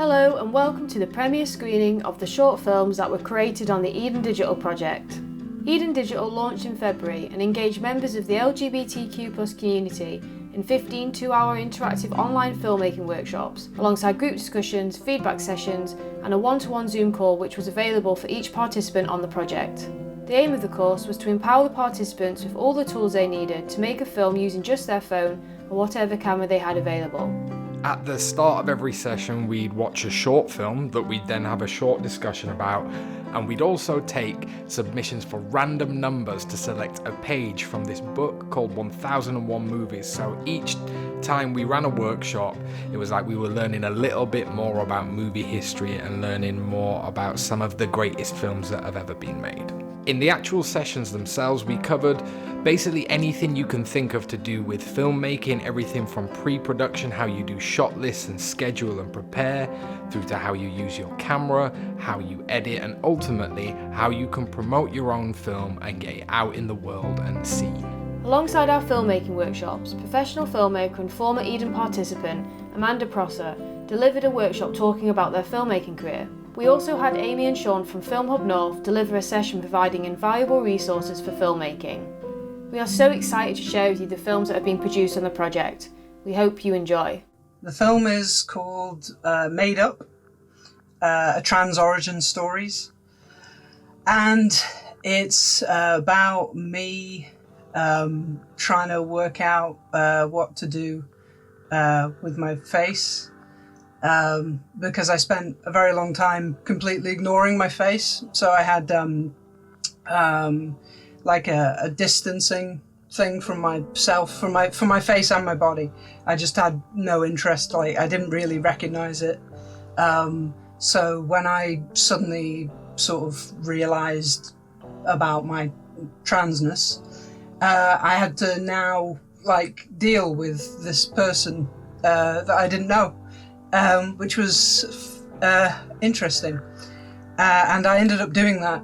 Hello and welcome to the premiere screening of the short films that were created on the Eden Digital project. Eden Digital launched in February and engaged members of the LGBTQ+ community in 15 two-hour interactive online filmmaking workshops, alongside group discussions, feedback sessions, and a one-to-one Zoom call which was available for each participant on the project. The aim of the course was to empower the participants with all the tools they needed to make a film using just their phone or whatever camera they had available. At the start of every session, we'd watch a short film that we'd then have a short discussion about, and we'd also take submissions for random numbers to select a page from this book called 1001 Movies. So each time we ran a workshop, it was like we were learning a little bit more about movie history and learning more about some of the greatest films that have ever been made. In the actual sessions themselves, we covered basically anything you can think of to do with filmmaking, everything from pre-production, how you do shot lists and schedule and prepare, through to how you use your camera, how you edit, and ultimately how you can promote your own film and get it out in the world and seen. Alongside our filmmaking workshops, professional filmmaker and former Eden participant Amanda Prosser delivered a workshop talking about their filmmaking career. We also had Amy and Sean from Film Hub North deliver a session providing invaluable resources for filmmaking. We are so excited to share with you the films that have been produced on the project. We hope you enjoy. The film is called Made Up, a Trans Origin Stories, and it's about me trying to work out what to do with my face. Because I spent a very long time completely ignoring my face. So I had like a distancing thing from myself, from my face and my body. I just had no interest, like I didn't really recognize it. So when I suddenly sort of realized about my transness, I had to now like deal with this person that I didn't know. Which was interesting. And I ended up doing that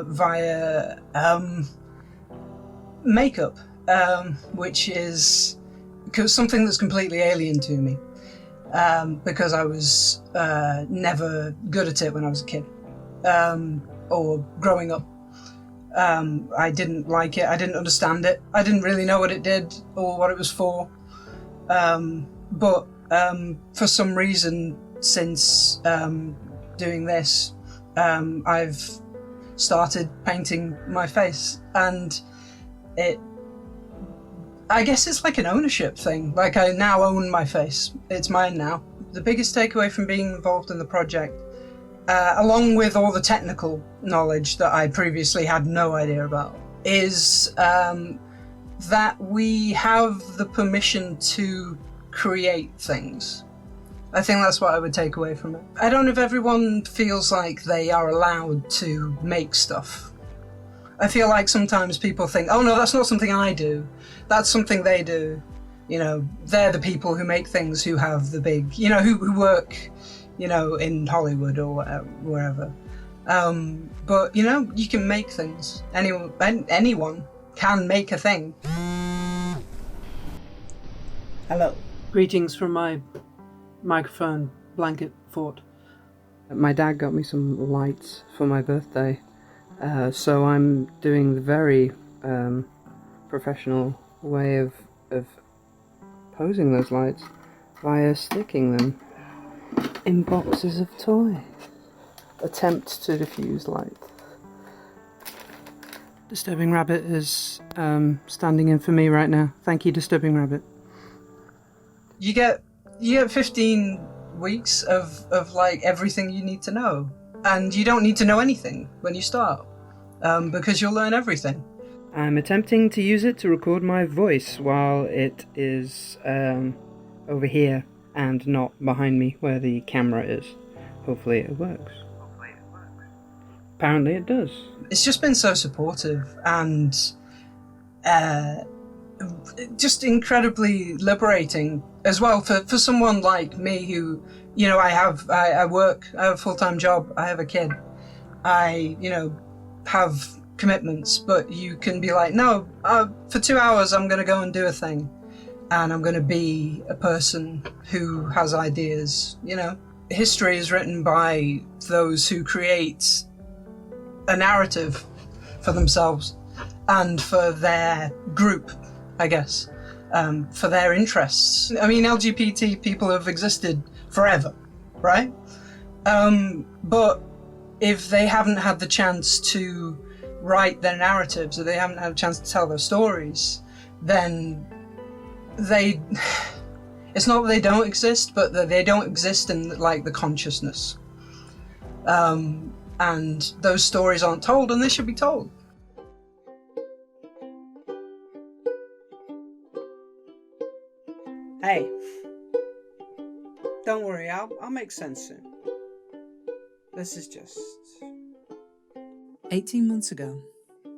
via makeup, which is something that's completely alien to me, because I was never good at it when I was a kid, or growing up. I didn't like it, I didn't understand it, I didn't really know what it did or what it was for, but for some reason, since doing this, I've started painting my face, and I guess it's like an ownership thing. Like I now own my face. It's mine now. The biggest takeaway from being involved in the project, along with all the technical knowledge that I previously had no idea about, is that we have the permission to create things. I think that's what I would take away from it. I don't know if everyone feels like they are allowed to make stuff. I feel like sometimes people think, oh no, that's not something I do. That's something they do. You know, they're the people who make things, who have the big, you know, who work, you know, in Hollywood or whatever, wherever. But, you know, you can make things. Anyone can make a thing. Hello. Greetings from my microphone blanket fort. My dad got me some lights for my birthday, so I'm doing the very professional way of posing those lights via sticking them in boxes of toys. Attempt to diffuse light. Disturbing Rabbit is standing in for me right now. Thank you, Disturbing Rabbit. You get 15 weeks of like everything you need to know, and you don't need to know anything when you start, because you'll learn everything. I'm attempting to use it to record my voice while it is over here and not behind me where the camera is. Hopefully it works. Apparently it does. It's just been so supportive and just incredibly liberating as well for someone like me who, you know, I work, I have a full-time job, I have a kid, I, you know, have commitments, but you can be like, no, for 2 hours I'm going to go and do a thing, and I'm going to be a person who has ideas, you know. history is written by those who create a narrative for themselves and for their group, I guess, for their interests. I mean, LGBT people have existed forever, right? But if they haven't had the chance to write their narratives, or they haven't had a chance to tell their stories, then it's not that they don't exist, but that they don't exist in like the consciousness. And those stories aren't told, and they should be told. Hey, don't worry, I'll make sense soon. This is just... 18 months ago,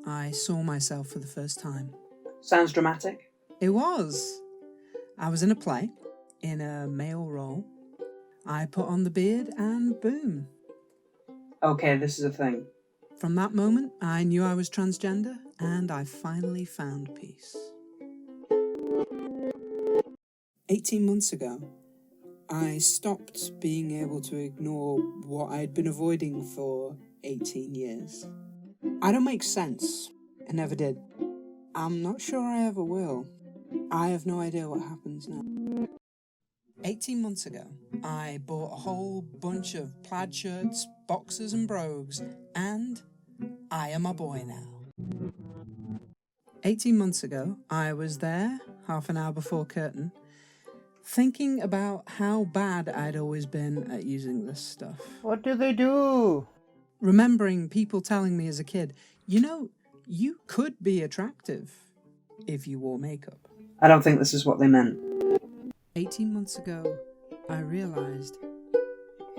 I saw myself for the first time. Sounds dramatic. It was. I was in a play, in a male role. I put on the beard and boom. Okay, this is a thing. From that moment, I knew I was transgender, and I finally found peace. 18 months ago, I stopped being able to ignore what I'd been avoiding for 18 years. I don't make sense. I never did. I'm not sure I ever will. I have no idea what happens now. 18 months ago, I bought a whole bunch of plaid shirts, boxers and brogues, and I am a boy now. 18 months ago, I was there, half an hour before curtain, thinking about how bad I'd always been at using this stuff. What do they do? Remembering people telling me as a kid, you know, you could be attractive if you wore makeup. I don't think this is what they meant. 18 months ago, I realised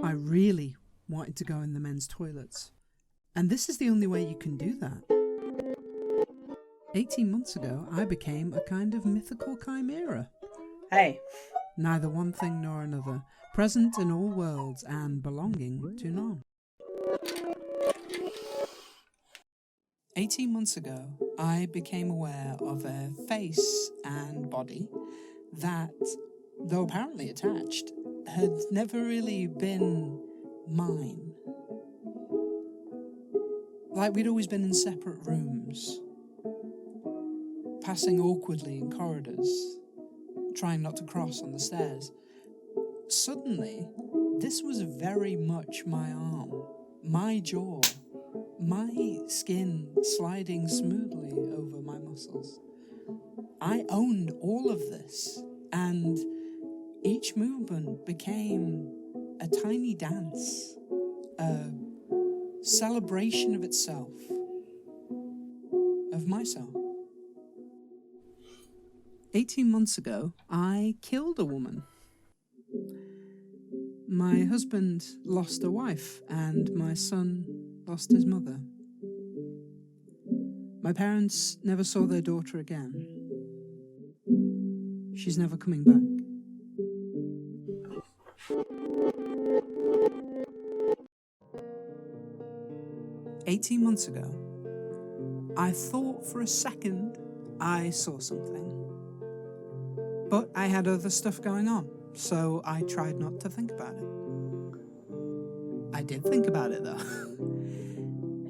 I really wanted to go in the men's toilets. And this is the only way you can do that. 18 months ago, I became a kind of mythical chimera. Hey. Neither one thing nor another, present in all worlds and belonging to none. 18 months ago, I became aware of a face and body that, though apparently attached, had never really been mine. Like we'd always been in separate rooms, passing awkwardly in corridors, trying not to cross on the stairs. Suddenly, this was very much my arm, my jaw, my skin sliding smoothly over my muscles. I owned all of this, and each movement became a tiny dance, a celebration of itself, of myself. 18 months ago, I killed a woman. My husband lost a wife, and my son lost his mother. My parents never saw their daughter again. She's never coming back. "18 months ago, I thought for a second I saw something. But I had other stuff going on, so I tried not to think about it. I did think about it, though.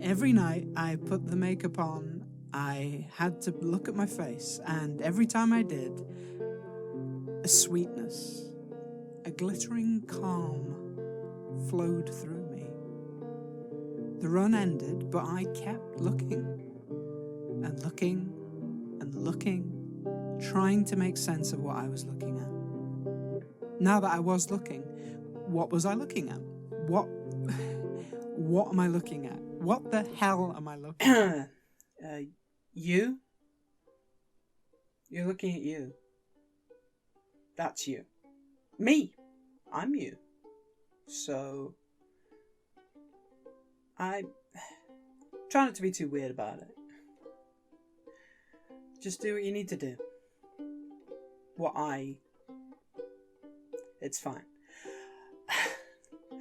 Every night I put the makeup on, I had to look at my face, and every time I did, a sweetness, a glittering calm flowed through me. The run ended, but I kept looking, and looking, and looking, trying to make sense of what I was looking at. Now that I was looking, what was I looking at? What am I looking at? What the hell am I looking at? You? You're looking at you. That's you. Me. I'm you. So, I try not to be too weird about it. Just do what you need to do. It's fine.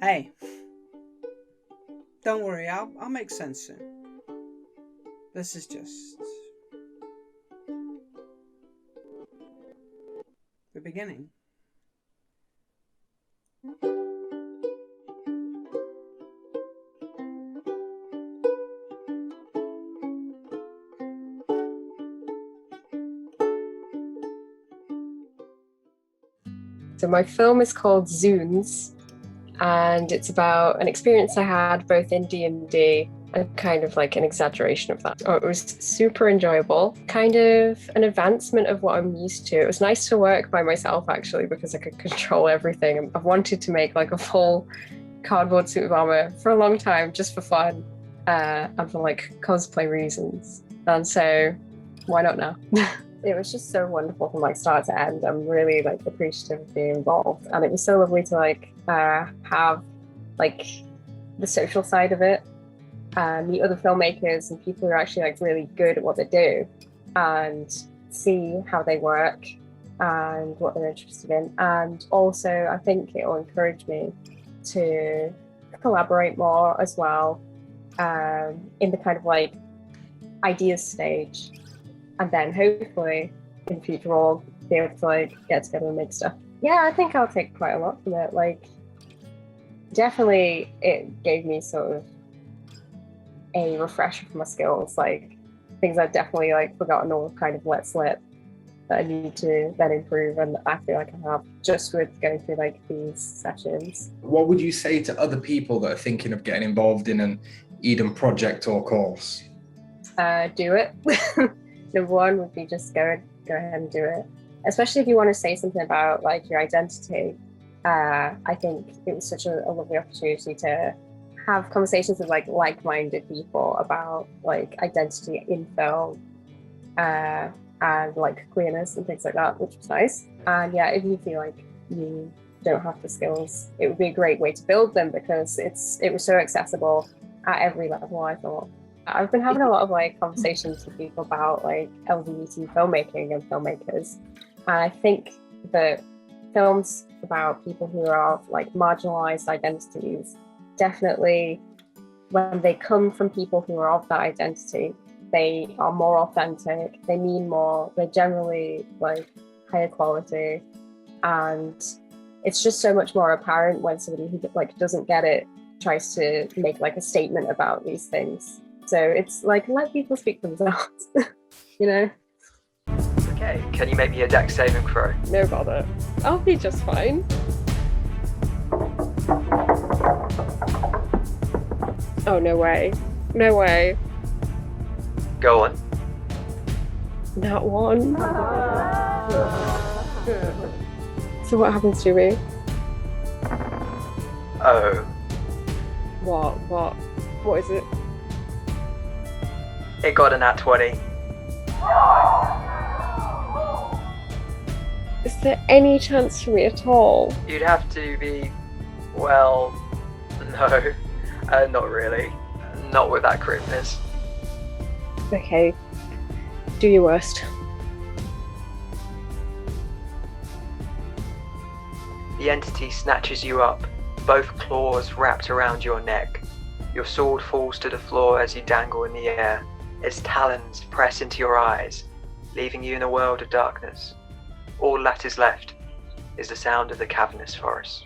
Hey, don't worry, I'll make sense soon. This is just the beginning. So my film is called Zunes, and it's about an experience I had both in D&D and kind of like an exaggeration of that. It was super enjoyable, kind of an advancement of what I'm used to. It was nice to work by myself actually because I could control everything. I've wanted to make like a full cardboard suit of armor for a long time, just for fun and for like cosplay reasons. And so why not now? It was just so wonderful from like start to end. I'm really like appreciative of being involved, and it was so lovely to like have like the social side of it, meet other filmmakers and people who are actually like really good at what they do, and see how they work and what they're interested in. And also I think it will encourage me to collaborate more as well, in the kind of like ideas stage. And then hopefully in future we'll be able to like get together and make stuff. Yeah, I think I'll take quite a lot from it. Like, definitely it gave me sort of a refresher for my skills, like things I've definitely like forgotten or kind of let slip that I need to then improve, and I feel like I have just with going through like these sessions. What would you say to other people that are thinking of getting involved in an Eden project or course? Do it. Number one would be just go ahead and do it. Especially if you want to say something about like your identity. I think it was such a lovely opportunity to have conversations with like-minded people about like identity in film, and like queerness and things like that, which was nice. And yeah, if you feel like you don't have the skills, it would be a great way to build them because it was so accessible at every level, I thought. I've been having a lot of like conversations with people about like LGBT filmmaking and filmmakers, and I think that films about people who are of like marginalized identities, definitely when they come from people who are of that identity, they are more authentic, they mean more, they're generally like higher quality, and it's just so much more apparent when somebody who like doesn't get it tries to make like a statement about these things. So it's like, let people speak for themselves, you know? Okay, can you make me a dex saving throw? No bother. I'll be just fine. Oh, no way. No way. Go on. Not one. So what happens to me? Oh, What is it? it got a nat 20. Is there any chance for me at all? You'd have to be, well, no, not really. Not with that critness. Okay, do your worst. The entity snatches you up, both claws wrapped around your neck. Your sword falls to the floor as you dangle in the air. Its talons press into your eyes, leaving you in a world of darkness. All that is left is the sound of the cavernous forest.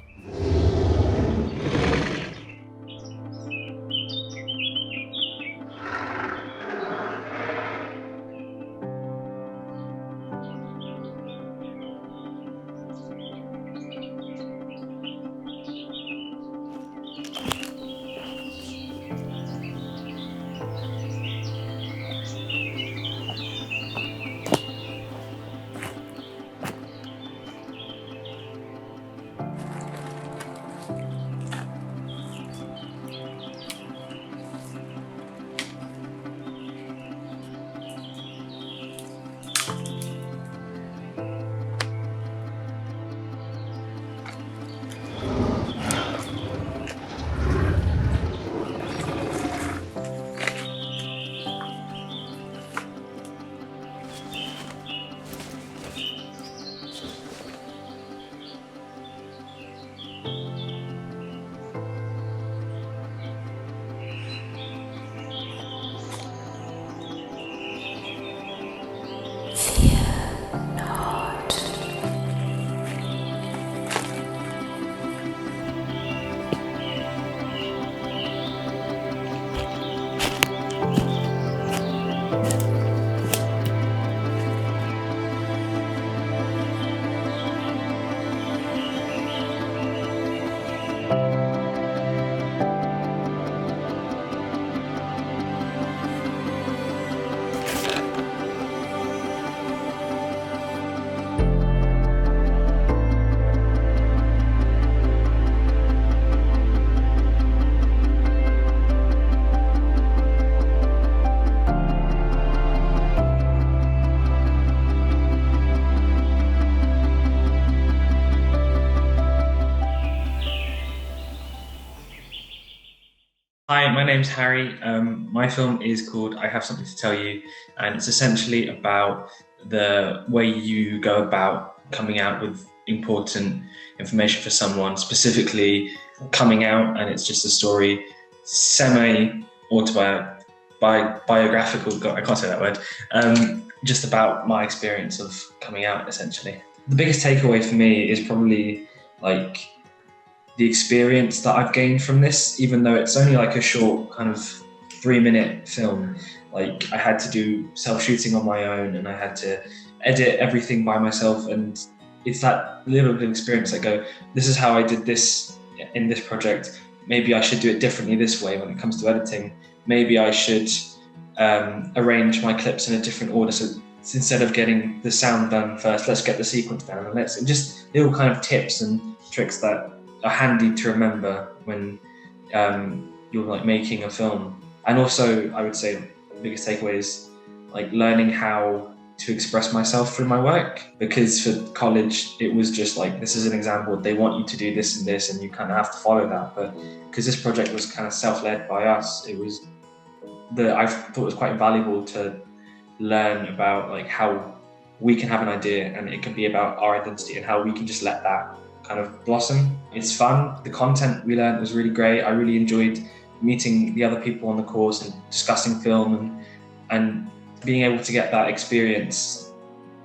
Hi, my name's Harry. My film is called I Have Something to Tell You, and it's essentially about the way you go about coming out with important information for someone, specifically coming out, and it's just a story, biographical, God, I can't say that word, just about my experience of coming out, essentially. The biggest takeaway for me is probably like the experience that I've gained from this, even though it's only like a short kind of 3-minute film. Like I had to do self-shooting on my own and I had to edit everything by myself, and it's that little bit of experience. I go, this is how I did this in this project. Maybe I should do it differently this way when it comes to editing. Maybe I should arrange my clips in a different order. So instead of getting the sound done first, let's get the sequence down, and just little kind of tips and tricks that are handy to remember when you're like making a film. And also, I would say the biggest takeaway is like learning how to express myself through my work, because for college it was just like, this is an example, they want you to do this and this and you kind of have to follow that. But because this project was kind of self-led by us, I thought it was quite valuable to learn about like how we can have an idea and it can be about our identity and how we can just let that kind of blossom. It's fun. The content we learned was really great. I really enjoyed meeting the other people on the course and discussing film, and being able to get that experience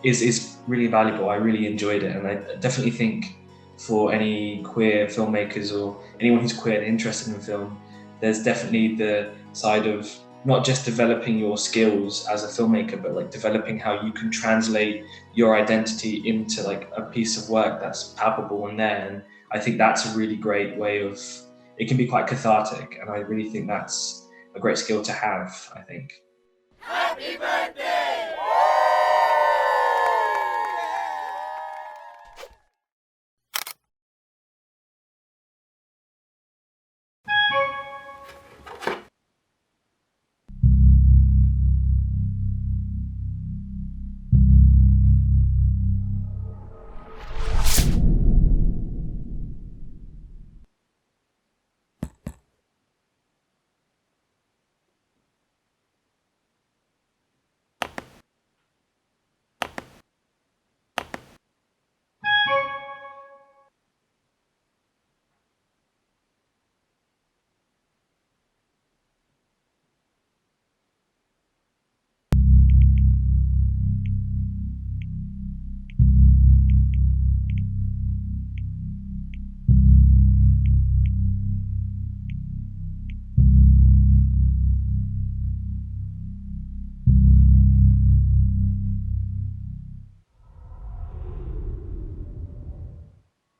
is really valuable. I really enjoyed it, and I definitely think for any queer filmmakers or anyone who's queer and interested in film, there's definitely the side of not just developing your skills as a filmmaker, but like developing how you can translate your identity into like a piece of work that's palpable in there. And I think that's a really great way of, it can be quite cathartic, and I really think that's a great skill to have, I think. Happy birthday!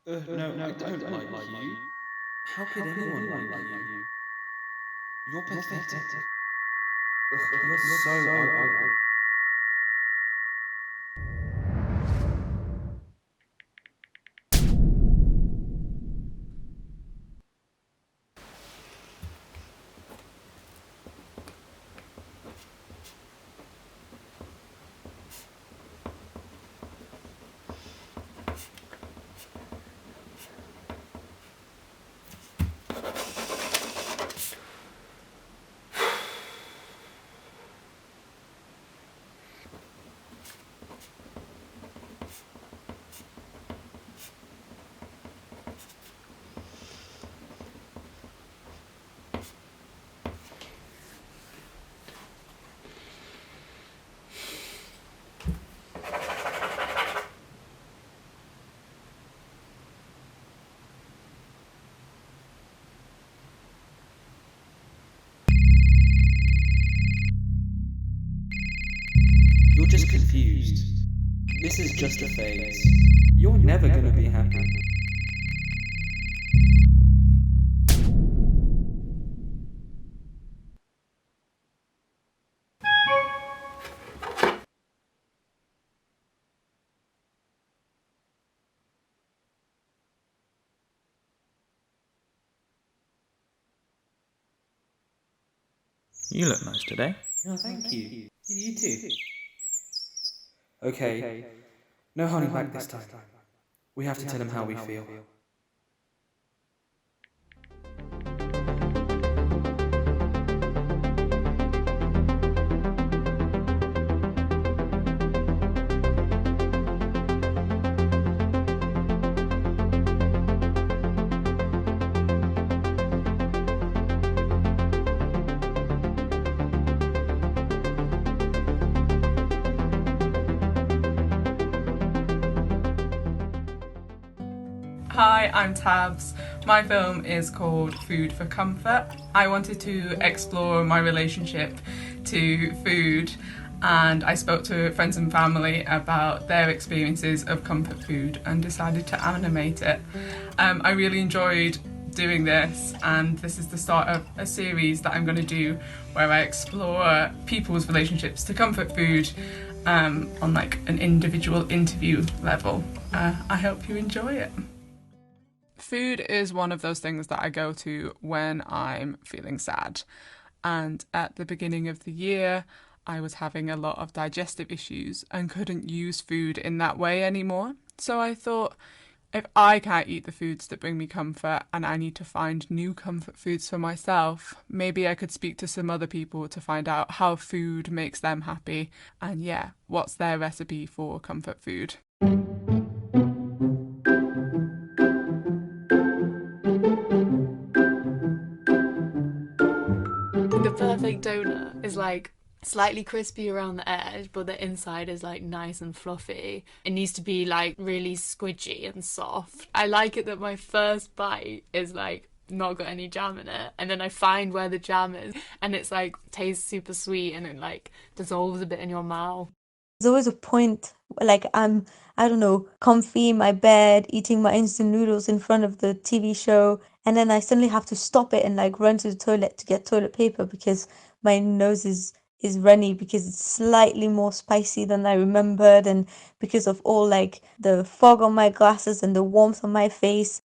No, I don't like you. How could anyone like you? You're pathetic. You're so ugly. You're just confused. This is just a phase. You're never gonna be happy. You look nice today. Oh, thank you. You too. Okay, no holding back this time. We have to tell him how we feel. Hi, I'm Tabs. My film is called Food for Comfort. I wanted to explore my relationship to food, and I spoke to friends and family about their experiences of comfort food and decided to animate it. I really enjoyed doing this, and this is the start of a series that I'm going to do where I explore people's relationships to comfort food on like an individual interview level. I hope you enjoy it. Food is one of those things that I go to when I'm feeling sad. And at the beginning of the year, I was having a lot of digestive issues and couldn't use food in that way anymore. So I thought, if I can't eat the foods that bring me comfort and I need to find new comfort foods for myself, maybe I could speak to some other people to find out how food makes them happy and what's their recipe for comfort food. The perfect donut is like slightly crispy around the edge, but the inside is like nice and fluffy. It needs to be like really squidgy and soft. I like it that my first bite is like not got any jam in it, and then I find where the jam is and it's like tastes super sweet and it like dissolves a bit in your mouth. There's always a point, like I'm, I don't know, comfy in my bed, eating my instant noodles in front of the TV show, and then I suddenly have to stop it and like run to the toilet to get toilet paper because my nose is runny because it's slightly more spicy than I remembered, and because of all like the fog on my glasses and the warmth on my face.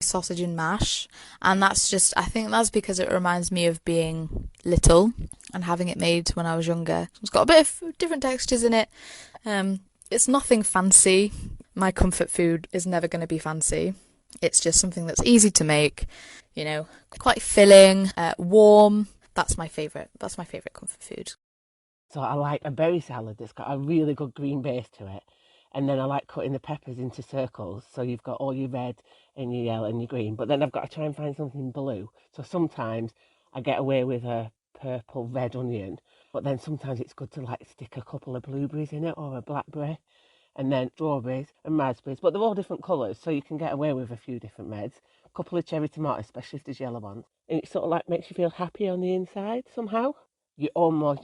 Sausage and mash, and I think that's because it reminds me of being little and having it made when I was younger. It's got a bit of different textures in it. It's nothing fancy. My comfort food is never going to be fancy. It's just something that's easy to make, quite filling, warm. That's my favourite comfort food. So I like a berry salad that's got a really good green base to it. And then I like cutting the peppers into circles. So you've got all your red and your yellow and your green. But then I've got to try and find something blue. So sometimes I get away with a purple red onion. But then sometimes it's good to like stick a couple of blueberries in it or a blackberry. And then strawberries and raspberries. But they're all different colours. So you can get away with a few different reds. A couple of cherry tomatoes, especially if there's yellow ones. And it sort of like makes you feel happy on the inside somehow. You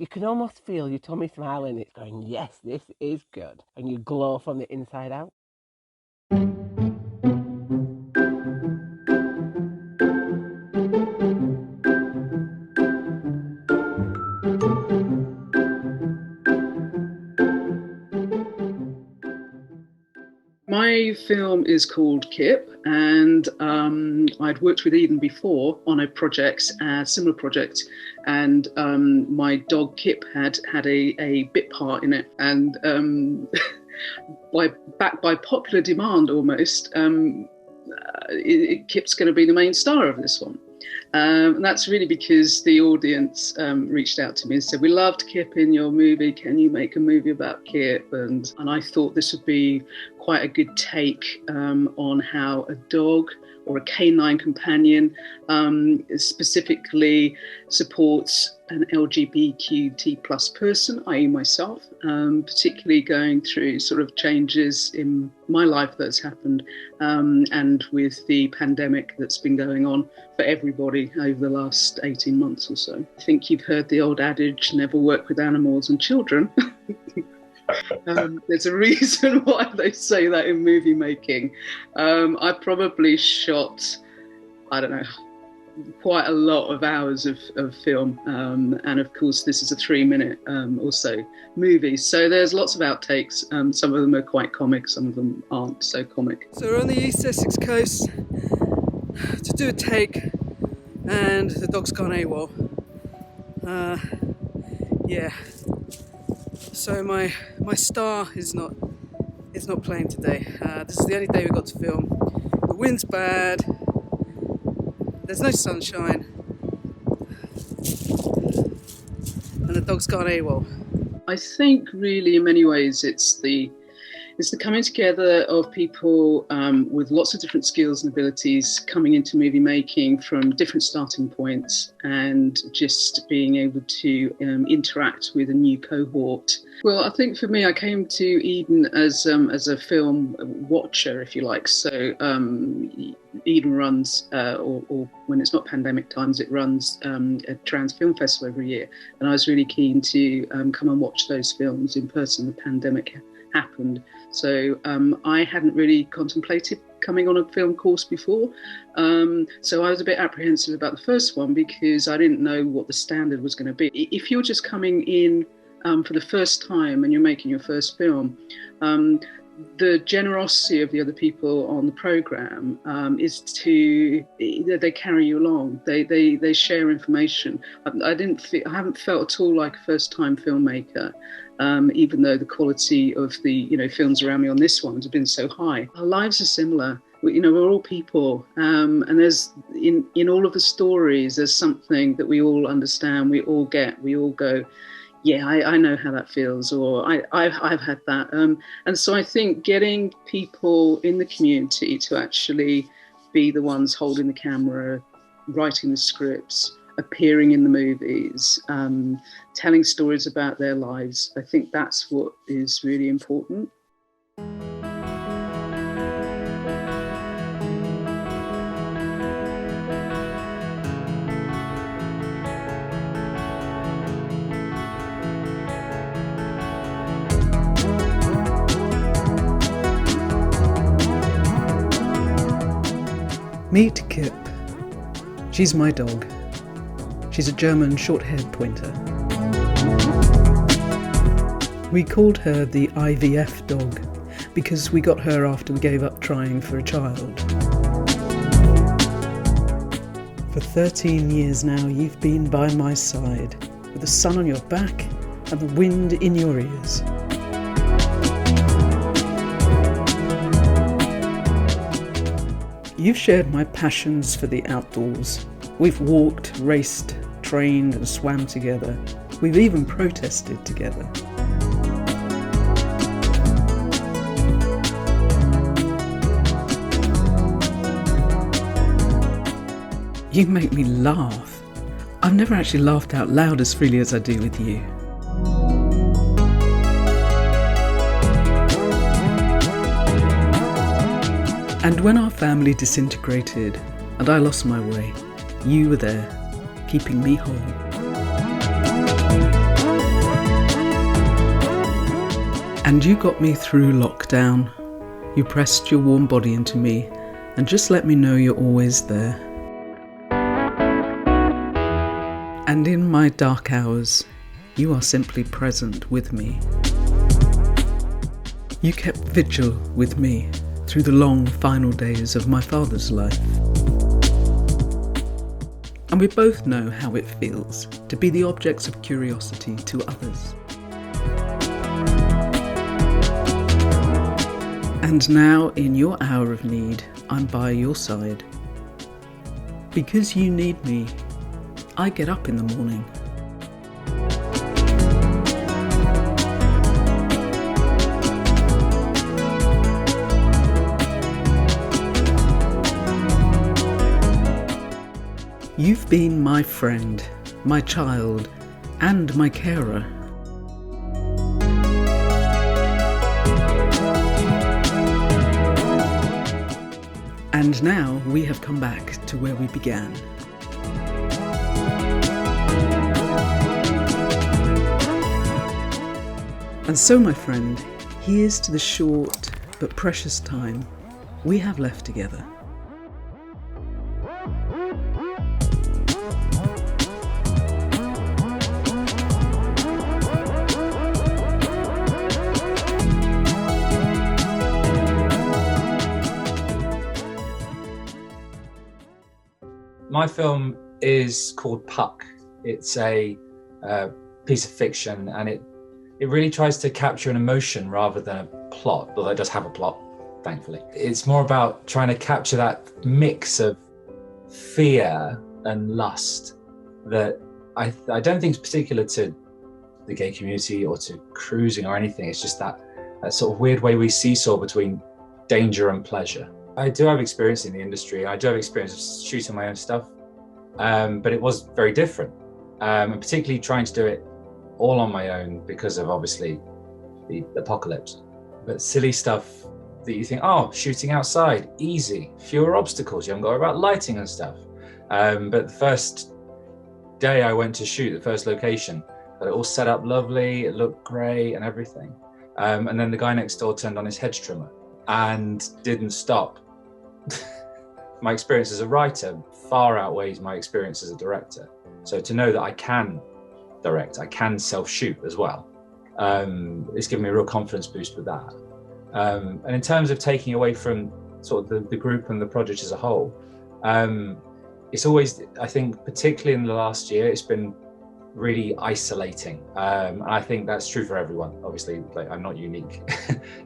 can almost feel your tummy smiling. It's going, yes, this is good. And you glow from the inside out. My film is called Kip, and I'd worked with Eden before on a project, a similar project, and my dog Kip had a bit part in it, and backed by popular demand almost, Kip's going to be the main star of this one. And that's really because the audience reached out to me and said, we loved Kip in your movie, can you make a movie about Kip? And I thought this would be quite a good take on how a dog or a canine companion specifically supports an LGBTQ+ person, i.e. myself, particularly going through sort of changes in my life that's happened and with the pandemic that's been going on for everybody over the last 18 months or so. I think you've heard the old adage, never work with animals and children. There's a reason why they say that in movie making. I probably shot, quite a lot of hours of film, and of course this is a 3-minute or so movie, so there's lots of outtakes. Some of them are quite comic, some of them aren't so comic. So we're on the East Essex coast to do a take, and the dog's gone AWOL. So my star is not playing today. This is the only day we got to film. The wind's bad. There's no sunshine, and the dog's gone AWOL. I think really in many ways it's It's the coming together of people with lots of different skills and abilities coming into movie making from different starting points and just being able to interact with a new cohort. Well, I think for me, I came to Eden as a film watcher, if you like. So Eden runs, or when it's not pandemic times, it runs a trans film festival every year. And I was really keen to come and watch those films in person. The pandemic happened. So I hadn't really contemplated coming on a film course before. So I was a bit apprehensive about the first one because I didn't know what the standard was going to be. If you're just coming in for the first time and you're making your first film, the generosity of the other people on the program is they carry you along. They share information. I haven't felt at all like a first-time filmmaker, even though the quality of the films around me on this one has been so high. Our lives are similar. We're all people, and there's in all of the stories there's something that we all understand. We all get. We all go, yeah, I know how that feels, or I've had that. And so I think getting people in the community to actually be the ones holding the camera, writing the scripts, appearing in the movies, telling stories about their lives, I think that's what is really important. Meet Kip. She's my dog. She's a German short-haired pointer. We called her the IVF dog because we got her after we gave up trying for a child. For 13 years now, you've been by my side, with the sun on your back and the wind in your ears. You've shared my passions for the outdoors. We've walked, raced, trained and swam together. We've even protested together. You make me laugh. I've never actually laughed out loud as freely as I do with you. And when our family disintegrated and I lost my way, you were there, keeping me whole. And you got me through lockdown. You pressed your warm body into me and just let me know you're always there. And in my dark hours, you are simply present with me. You kept vigil with me through the long final days of my father's life. And we both know how it feels to be the objects of curiosity to others. And now, in your hour of need, I'm by your side. Because you need me, I get up in the morning. You've been my friend, my child, and my carer. And now we have come back to where we began. And so, my friend, here's to the short but precious time we have left together. My film is called Puck. It's a piece of fiction, and it really tries to capture an emotion rather than a plot, although it does have a plot, thankfully. It's more about trying to capture that mix of fear and lust that I don't think is particular to the gay community or to cruising or anything. It's just that a sort of weird way we seesaw between danger and pleasure. I do have experience in the industry. I do have experience of shooting my own stuff, but it was very different, and particularly trying to do it all on my own because of obviously the apocalypse. But silly stuff that you think, oh, shooting outside, easy, fewer obstacles, you haven't got to worry about lighting and stuff. But the first day I went to shoot, the first location, it all set up lovely, it looked great and everything. And then the guy next door turned on his hedge trimmer and didn't stop. My experience as a writer far outweighs my experience as a director. So to know that I can direct, I can self-shoot as well, it's given me a real confidence boost with that. And in terms of taking away from sort of the group and the project as a whole, it's always, I think, particularly in the last year, it's been really isolating. And I think that's true for everyone. Obviously, like, I'm not unique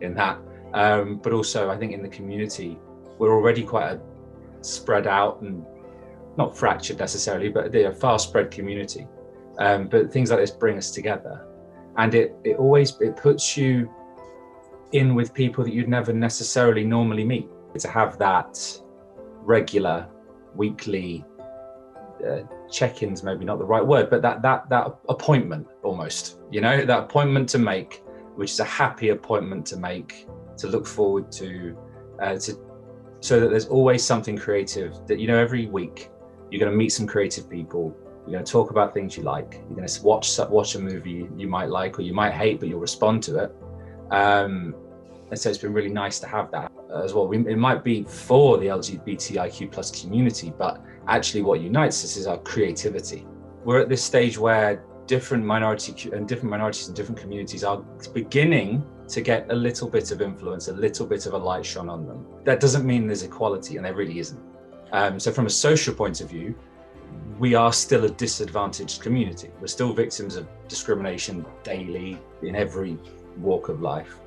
in that. But also, I think in the community, we're already quite a spread out and not fractured necessarily, but a far spread community. But things like this bring us together. And it puts you in with people that you'd never necessarily normally meet. To have that regular, weekly check-ins, maybe not the right word, but that appointment almost, that appointment to make, which is a happy appointment to make, to look forward to so that there's always something creative that, every week you're going to meet some creative people, you're going to talk about things you like, you're going to watch a movie you might like or you might hate, but you'll respond to it. And so it's been really nice to have that as well. It might be for the LGBTIQ+ community, but actually what unites us is our creativity. We're at this stage where different minorities and different communities are beginning to get a little bit of influence, a little bit of a light shone on them. That doesn't mean there's equality, and there really isn't. So from a social point of view, we are still a disadvantaged community. We're still victims of discrimination daily in every walk of life.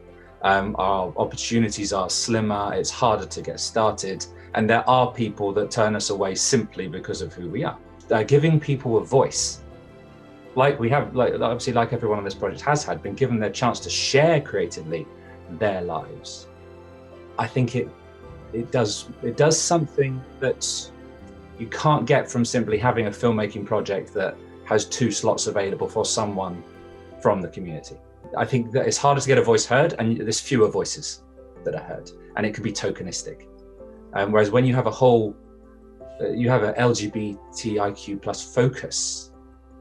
Our opportunities are slimmer, it's harder to get started, and there are people that turn us away simply because of who we are. Giving people a voice, like we have, obviously like everyone on this project has had, been given their chance to share creatively their lives. I think it does something that you can't get from simply having a filmmaking project that has 2 slots available for someone from the community. I think that it's harder to get a voice heard, and there's fewer voices that are heard, and it can be tokenistic. Whereas when you have an LGBTIQ+ focus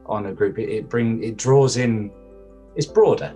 on a group, it draws in, it's broader.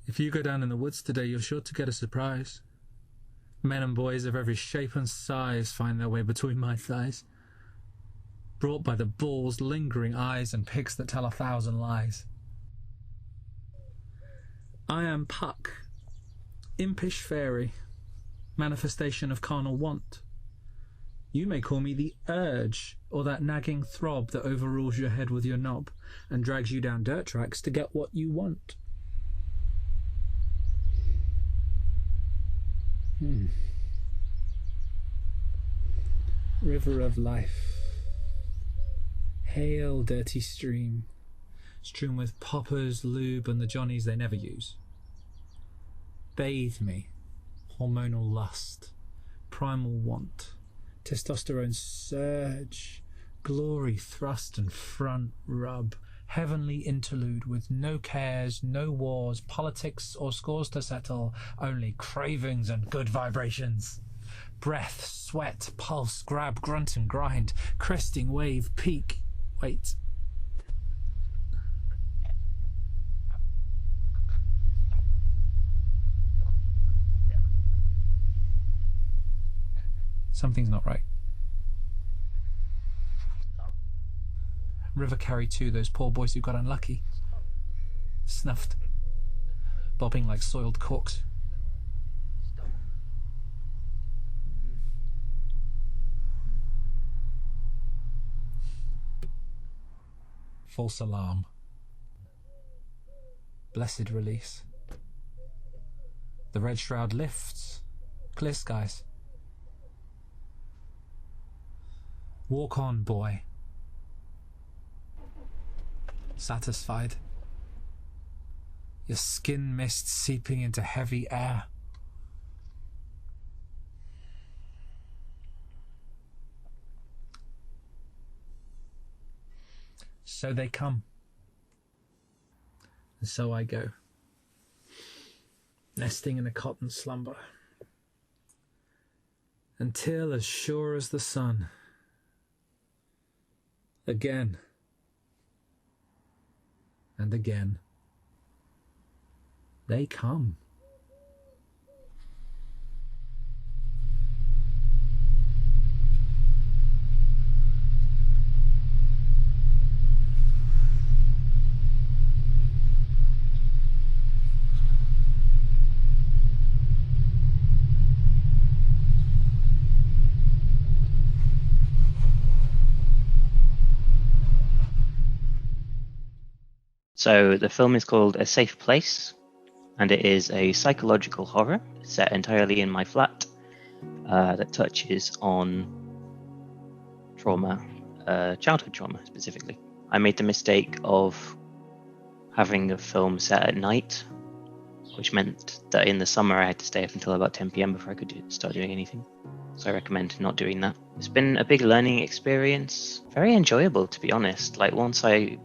If you go down in the woods today, you're sure to get a surprise. Men and boys of every shape and size find their way between my thighs, brought by the bull's lingering eyes and pigs that tell 1,000 lies. I am Puck, impish fairy, manifestation of carnal want. You may call me the urge, or that nagging throb that overrules your head with your knob and drags you down dirt tracks to get what you want. River of life, hail dirty stream, strewn with poppers, lube and the johnnies they never use. Bathe me, hormonal lust, primal want, testosterone surge, glory thrust and front rub, heavenly interlude with no cares, no wars, politics or scores to settle, only cravings and good vibrations. Breath, sweat, pulse, grab, grunt and grind, cresting wave, peak. Wait. Something's not right. River Carry too, those poor boys who got unlucky. Snuffed. Bobbing like soiled corks. False alarm. Blessed release. The red shroud lifts. Clear skies. Walk on, boy. Satisfied. Your skin mist seeping into heavy air. So they come. And so I go. Nesting in a cotton slumber. Until, as sure as the sun, again and again, they come. So the film is called A Safe Place, and it is a psychological horror set entirely in my flat that touches on trauma, childhood trauma specifically. I made the mistake of having a film set at night, which meant that in the summer I had to stay up until about 10 p.m. before I could start doing anything. So I recommend not doing that. It's been a big learning experience, very enjoyable to be honest. Like once I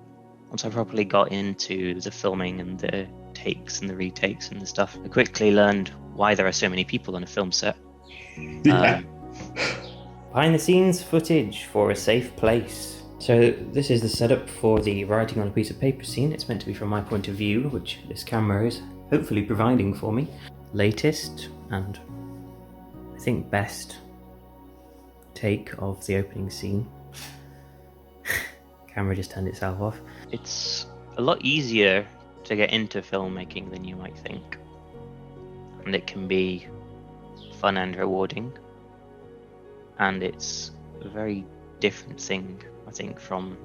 properly got into the filming and the takes and the retakes and the stuff, I quickly learned why there are so many people on a film set. Yeah. Behind the scenes footage for A Safe Place. So this is the setup for the writing on a piece of paper scene. It's meant to be from my point of view, which this camera is hopefully providing for me. Latest and I think best take of the opening scene. Camera just turned itself off. It's a lot easier to get into filmmaking than you might think. And it can be fun and rewarding. And it's a very different thing, I think, from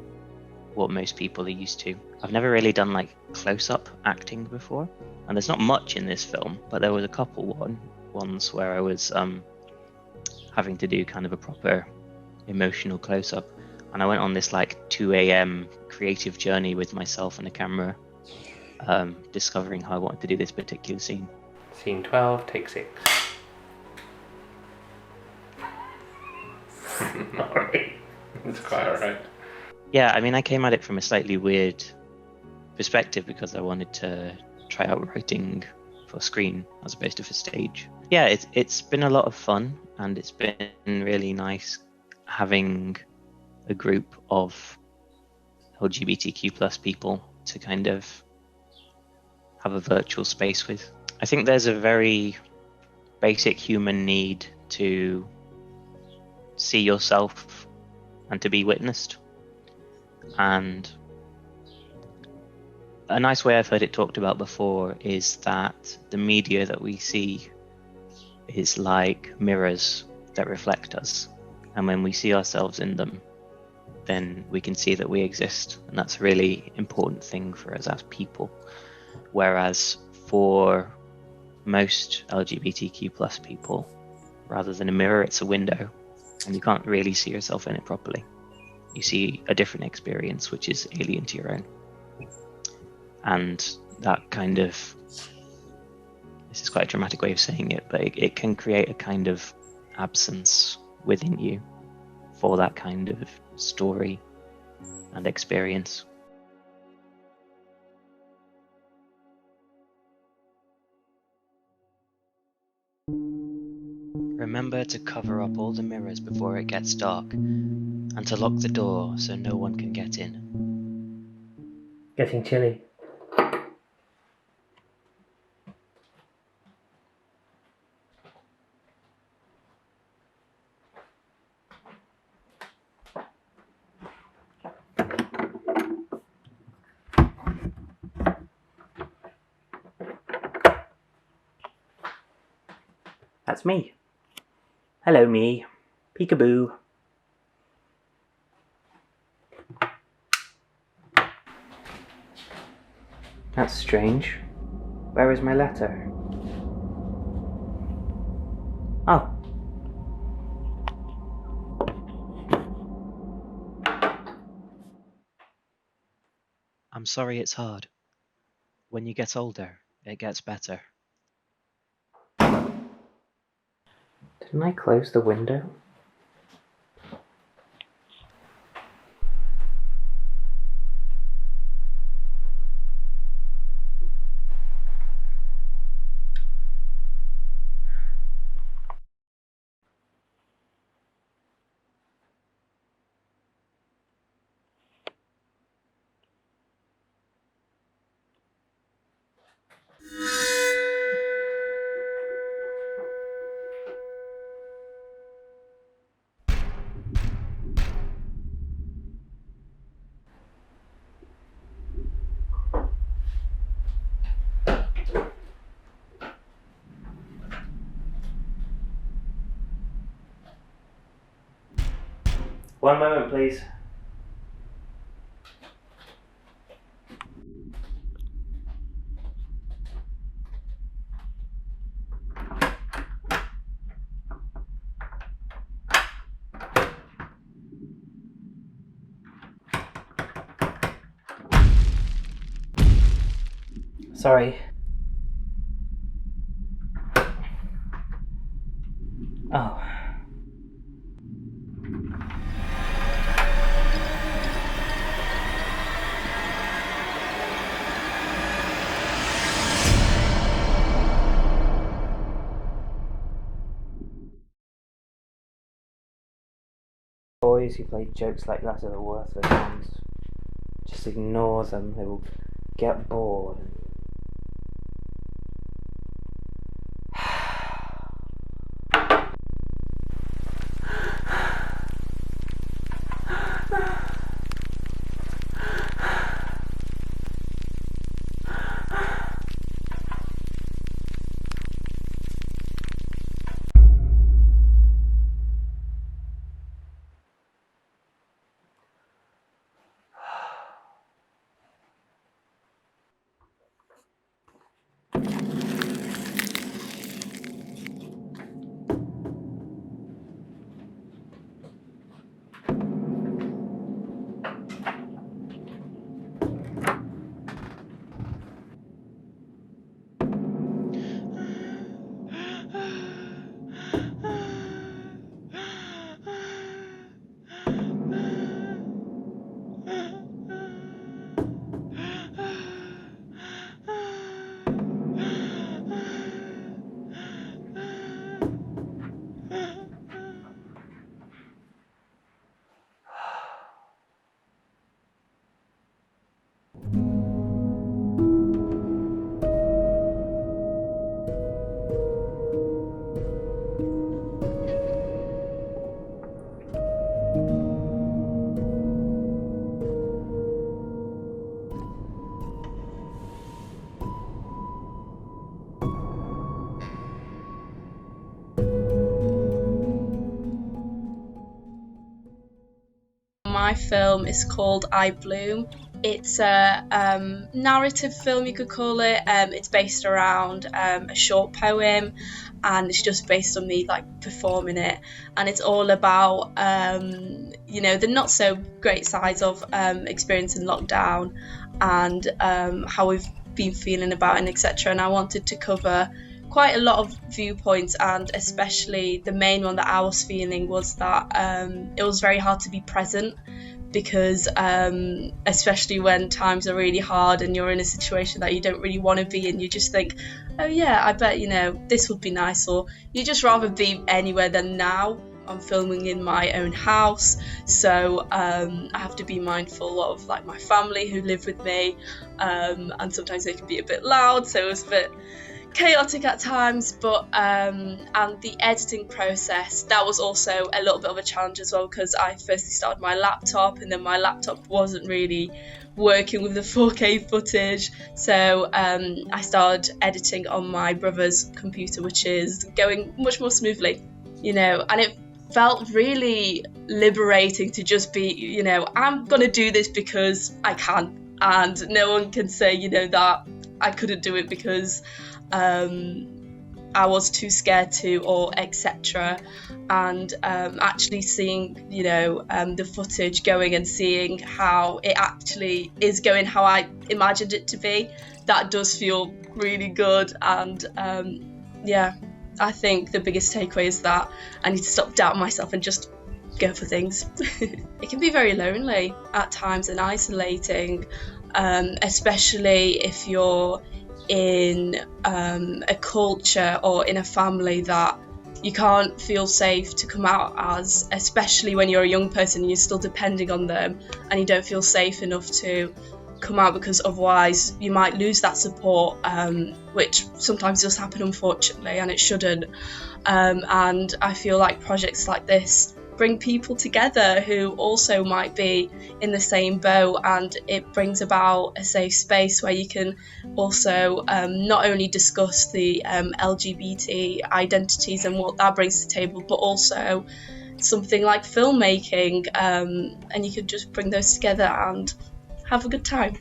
what most people are used to. I've never really done like close-up acting before. And there's not much in this film, but there was a couple ones where I was having to do kind of a proper emotional close-up. And I went on this like 2 a.m. creative journey with myself and a camera, discovering how I wanted to do this particular scene. Scene 12, take 6. Alright. It's quite alright. Yeah, I mean, I came at it from a slightly weird perspective because I wanted to try out writing for screen as opposed to for stage. Yeah, it's been a lot of fun, and it's been really nice having a group of LGBTQ plus people to kind of have a virtual space with. I think there's a very basic human need to see yourself and to be witnessed. And a nice way I've heard it talked about before is that the media that we see is like mirrors that reflect us. And when we see ourselves in them, then we can see that we exist, and that's a really important thing for us as people. Whereas for most LGBTQ plus people, rather than a mirror, it's a window, and you can't really see yourself in it properly. You see a different experience which is alien to your own. And that kind of, this is quite a dramatic way of saying it, but it can create a kind of absence within you for that kind of story and experience. Remember to cover up all the mirrors before it gets dark, and to lock the door so no one can get in. Getting chilly. That's me. Hello, me. Peekaboo. That's strange. Where is my letter? Oh. I'm sorry it's hard. When you get older, it gets better. Didn't I close the window? One moment, please. Sorry. Oh. Boys who play jokes like that are the worthless ones. Just ignore them, they will get bored. My film is called I Bloom. It's a narrative film, you could call it. It's based around a short poem, and it's just based on me like performing it. And it's all about the not so great sides of experiencing lockdown and how we've been feeling about it, etc. And I wanted to cover quite a lot of viewpoints, and especially the main one that I was feeling was that it was very hard to be present, because especially when times are really hard and you're in a situation that you don't really want to be in, you just think, oh yeah, I bet this would be nice, or you just rather be anywhere than now. I'm filming in my own house, so I have to be mindful of like my family who live with me, and sometimes they can be a bit loud, so it was a bit chaotic at times, but and the editing process, that was also a little bit of a challenge as well, because I firstly started my laptop and then my laptop wasn't really working with the 4K footage, so I started editing on my brother's computer, which is going much more smoothly, you know, and it felt really liberating to just be, you know, I'm gonna do this because I can, and no one can say, you know, that I couldn't do it because I was too scared to, or etc. And actually seeing, you know, the footage going and seeing how it actually is going how I imagined it to be, that does feel really good. And yeah, I think the biggest takeaway is that I need to stop doubting myself and just go for things. It can be very lonely at times and isolating, especially if you're in a culture or in a family that you can't feel safe to come out as, especially when you're a young person and you're still depending on them and you don't feel safe enough to come out, because otherwise you might lose that support, which sometimes does happen unfortunately, and it shouldn't. And I feel like projects like this bring people together who also might be in the same boat, and it brings about a safe space where you can also not only discuss the LGBT identities and what that brings to the table, but also something like filmmaking, and you can just bring those together and have a good time.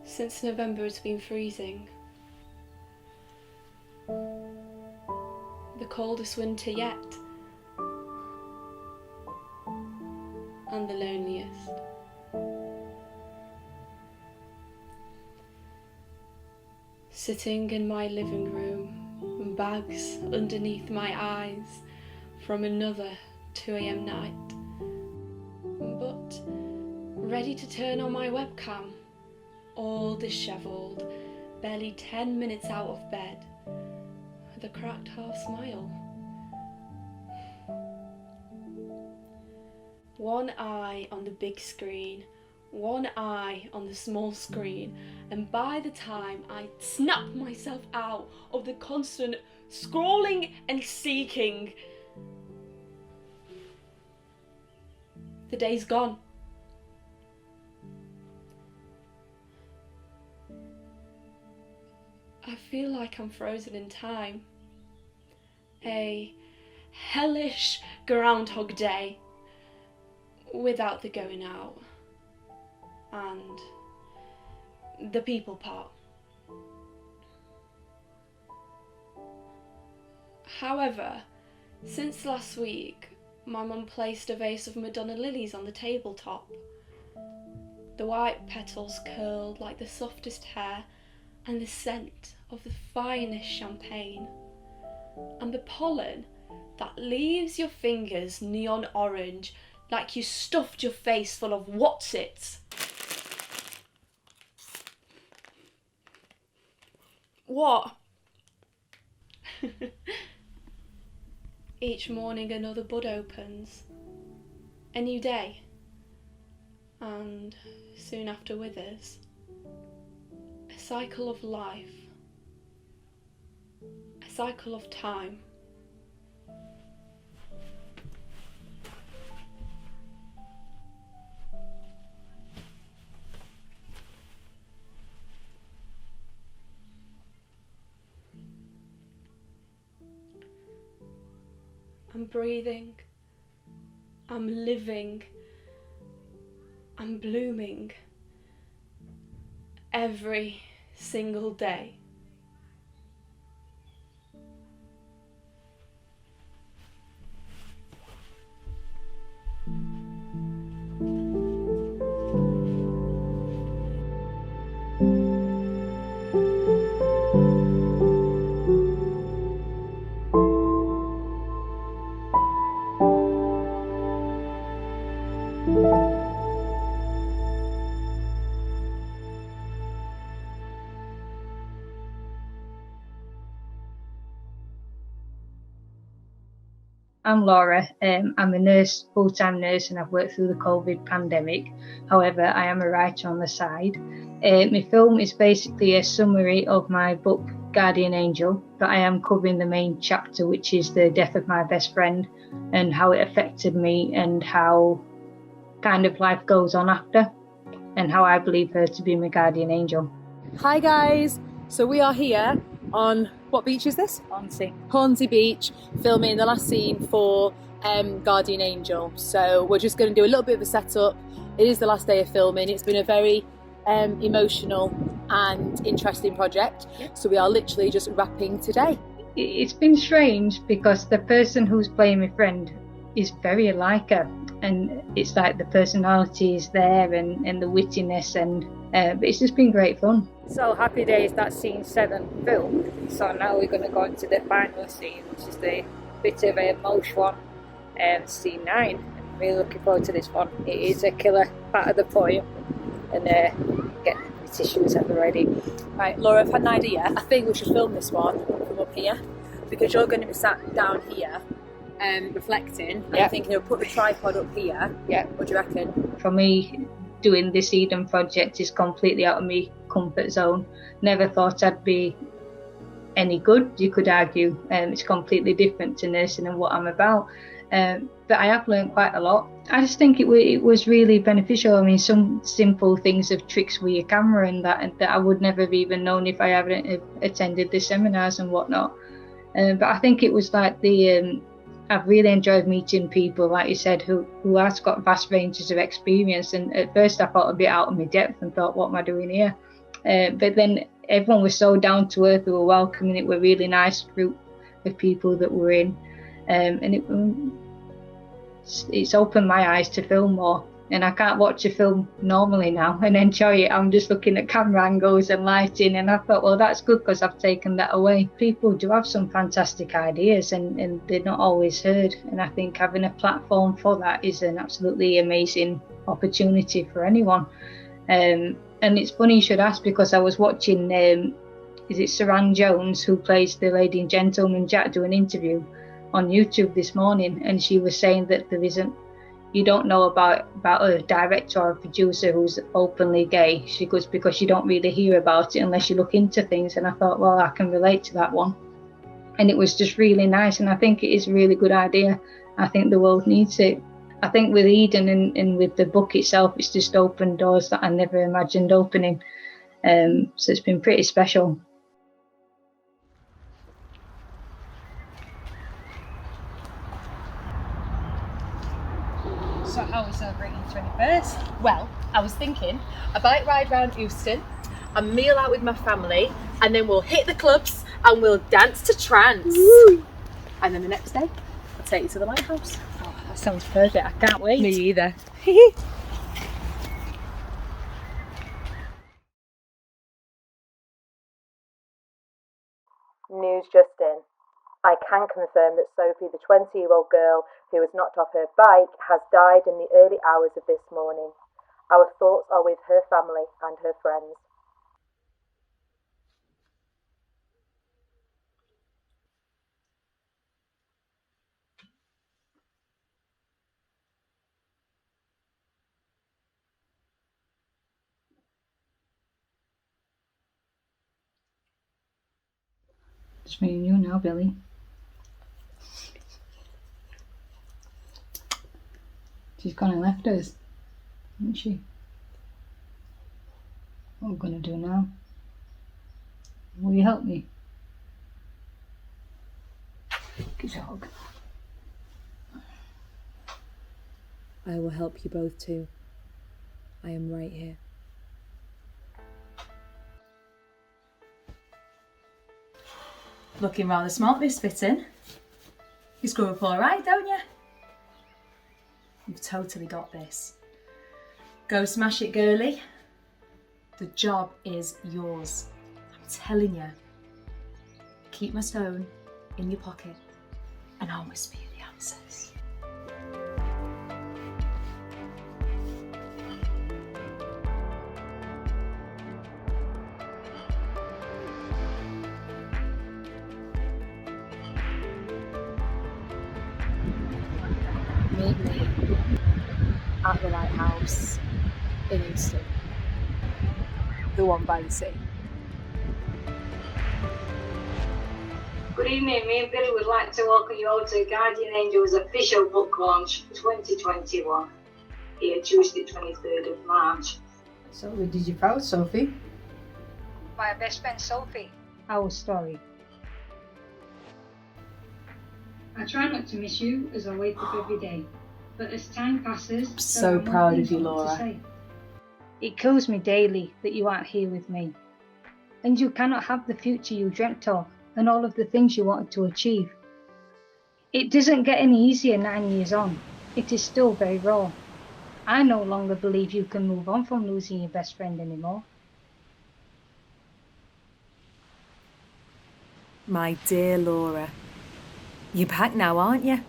Since November it's been freezing. The coldest winter yet. And the loneliest. Sitting in my living room, bags underneath my eyes from another 2 a.m. night. But ready to turn on my webcam. All dishevelled, barely 10 minutes out of bed, with a cracked half smile. One eye on the big screen, one eye on the small screen, and by the time I snap myself out of the constant scrolling and seeking, the day's gone. I feel like I'm frozen in time. A hellish Groundhog Day without the going out and the people part. However, since last week, my mum placed a vase of Madonna lilies on the tabletop. The white petals curled like the softest hair, and the scent of the finest champagne, and the pollen that leaves your fingers neon orange like you stuffed your face full of what's-its. What? Each morning another bud opens, a new day, and soon after withers. A cycle of life, a cycle of time. I'm breathing, I'm living, I'm blooming every single day. I'm Laura. I'm a nurse, full-time nurse, and I've worked through the COVID pandemic. However, I am a writer on the side. My film is basically a summary of my book, Guardian Angel, but I am covering the main chapter, which is the death of my best friend and how it affected me and how kind of life goes on after, and how I believe her to be my guardian angel. Hi guys, so we are here on, what beach is this? Hornsey Beach, filming the last scene for Guardian Angel. So we're just going to do a little bit of a setup. It is the last day of filming. It's been a very emotional and interesting project. So we are literally just wrapping today. It's been strange because the person who's playing my friend is very alike her, and it's like the personality is there and the wittiness, and but it's just been great fun. So happy days, that's scene 7 filmed. So now we're going to go into the final scene, which is the bit of a emotional one, scene 9. I'm really looking forward to this one. It is a killer part of the poem, and get the tissues at the ready. Right, Laura, I've had an idea. I think we should film this one from up here, because you're going to be sat down here reflecting. And I'm thinking, put the tripod up here. Yeah. What do you reckon? For me, doing this Eden project is completely out of my comfort zone. Never thought I'd be any good, you could argue. It's completely different to nursing and what I'm about. But I have learned quite a lot. I just think it was really beneficial. I mean, some simple things of tricks with your camera and that I would never have even known if I hadn't attended the seminars and whatnot. But I think it was like I've really enjoyed meeting people, like you said, who has got vast ranges of experience. And at first I felt a bit out of my depth and thought, what am I doing here? But then everyone was so down to earth, they were welcoming. It were a really nice group of people that were in. And it's opened my eyes to film more. And I can't watch a film normally now and enjoy it. I'm just looking at camera angles and lighting, and I thought, well, that's good because I've taken that away. People do have some fantastic ideas and they're not always heard. And I think having a platform for that is an absolutely amazing opportunity for anyone. And it's funny you should ask, because I was watching, is it Saran Jones, who plays the lady in Gentleman Jack, do an interview on YouTube this morning, and she was saying that you don't know about a director or a producer who's openly gay. She goes, because you don't really hear about it unless you look into things. And I thought, well, I can relate to that one. And it was just really nice. And I think it is a really good idea. I think the world needs it. I think with Eden and with the book itself, it's just opened doors that I never imagined opening. So it's been pretty special. So how are we celebrating 21st? Well, I was thinking a bike ride round Euston, a meal out with my family, and then we'll hit the clubs and we'll dance to trance. Woo! And then the next day, I'll take you to the lighthouse. Oh, that sounds perfect. I can't wait. Me either. News just in. I can confirm that Sophie, the 20-year-old girl who was knocked off her bike, has died in the early hours of this morning. Our thoughts are with her family and her friends. Just me and you now, Billy. She's gone and left us, isn't she? What are we going to do now? Will you help me? Give us a hug. I will help you both too. I am right here. Looking rather smart this fitting. You screw up alright, don't you? You've totally got this. Go smash it, girly. The job is yours. I'm telling you. Keep my stone in your pocket and I'll whisper you the answers. meet me at the lighthouse in Easton, the one by the sea. Good evening, me and Billy would like to welcome you all to Guardian Angel's official book launch 2021, here Tuesday 23rd of March. So what did you found, Sophie? My best friend Sophie. Our story. I try not to miss you as I wake up every day, but as time passes, I'm so proud of you, Laura. It kills me daily that you aren't here with me. And you cannot have the future you dreamt of and all of the things you wanted to achieve. It doesn't get any easier 9 years on. It is still very raw. I no longer believe you can move on from losing your best friend anymore. My dear Laura, you're back now, aren't you?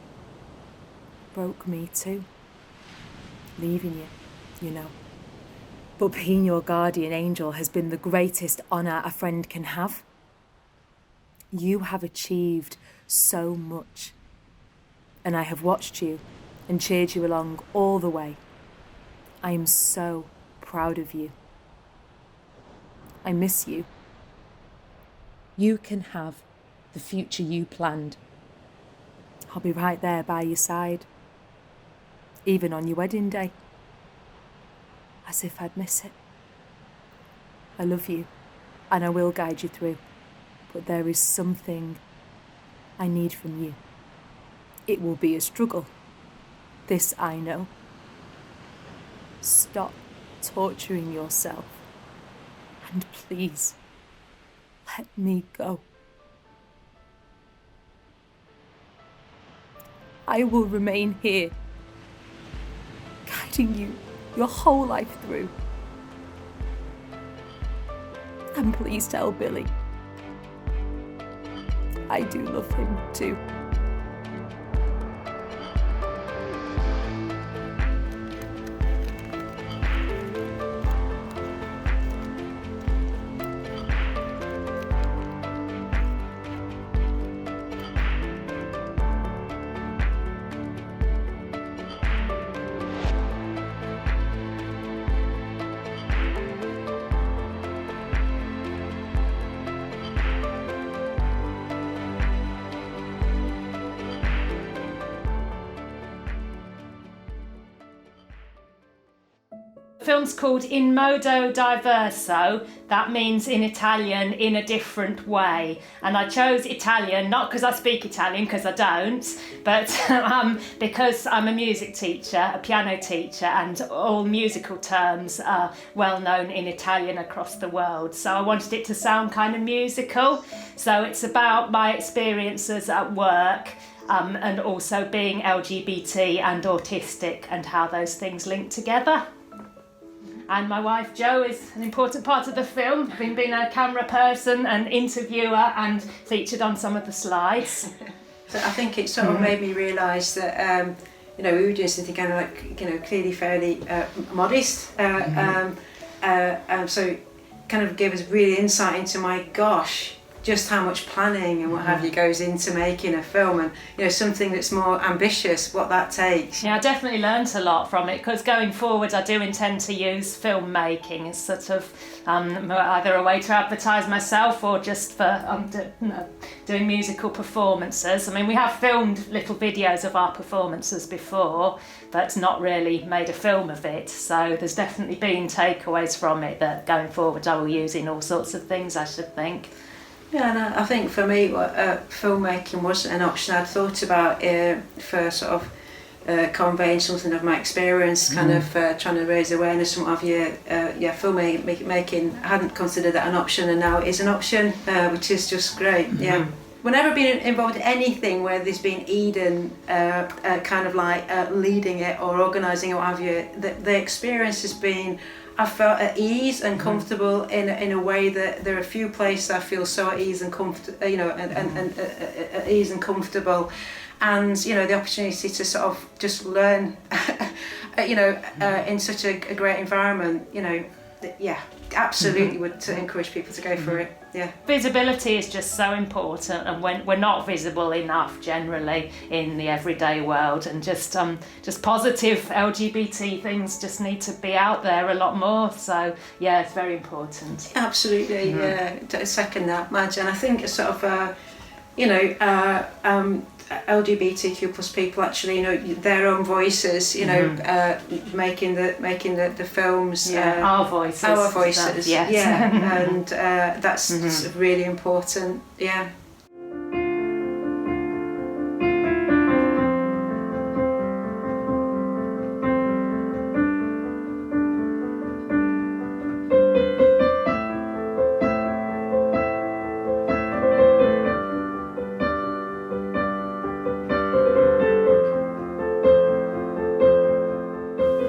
Broke me too. Leaving you, you know. But being your guardian angel has been the greatest honour a friend can have. You have achieved so much. And I have watched you and cheered you along all the way. I am so proud of you. I miss you. You can have the future you planned. I'll be right there by your side, even on your wedding day, as if I'd miss it. I love you, and I will guide you through, but there is something I need from you. It will be a struggle. This I know. Stop torturing yourself, and please, let me go. I will remain here, guiding you your whole life through. And please tell Billy I do love him too. The film's called In Modo Diverso. That means in Italian, in a different way. And I chose Italian, not because I speak Italian, because I don't, but because I'm a music teacher, a piano teacher, and all musical terms are well known in Italian across the world. So I wanted it to sound kind of musical. So it's about my experiences at work, and also being LGBT and autistic and how those things link together. And my wife Jo is an important part of the film, having been a camera person and interviewer and featured on some of the slides. So I think it sort of made me realise that we were doing something kind of like, clearly fairly modest. So kind of gave us really insight into, my gosh, just how much planning and what have you goes into making a film, and something that's more ambitious, what that takes. Yeah, I definitely learnt a lot from it, because going forward I do intend to use filmmaking as sort of either a way to advertise myself or just for doing musical performances. I mean, we have filmed little videos of our performances before, but not really made a film of it, so there's definitely been takeaways from it that going forward I will use in all sorts of things, I should think. Yeah, and I think for me, filmmaking wasn't an option I'd thought about for sort of conveying something of my experience, kind of trying to raise awareness and what have you. Filmmaking, I hadn't considered that an option, and now it is an option, which is just great. Yeah. Whenever been involved in anything where there's been Eden kind of like leading it or organising it, what have you, the experience has been, I felt at ease and comfortable in a way that there are a few places I feel so at ease and comfortable, at ease and comfortable, and the opportunity to sort of just learn, in such a great environment, yeah, absolutely would encourage people to go for it. Yeah. Visibility is just so important, and when we're not visible enough generally in the everyday world, and just positive LGBT things just need to be out there a lot more. So yeah, it's very important. Absolutely, yeah. I second that, Madge. And I think sort of, LGBTQ plus people actually, their own voices, making the films. Our voices. Yes. Yeah, and that's really important. Yeah.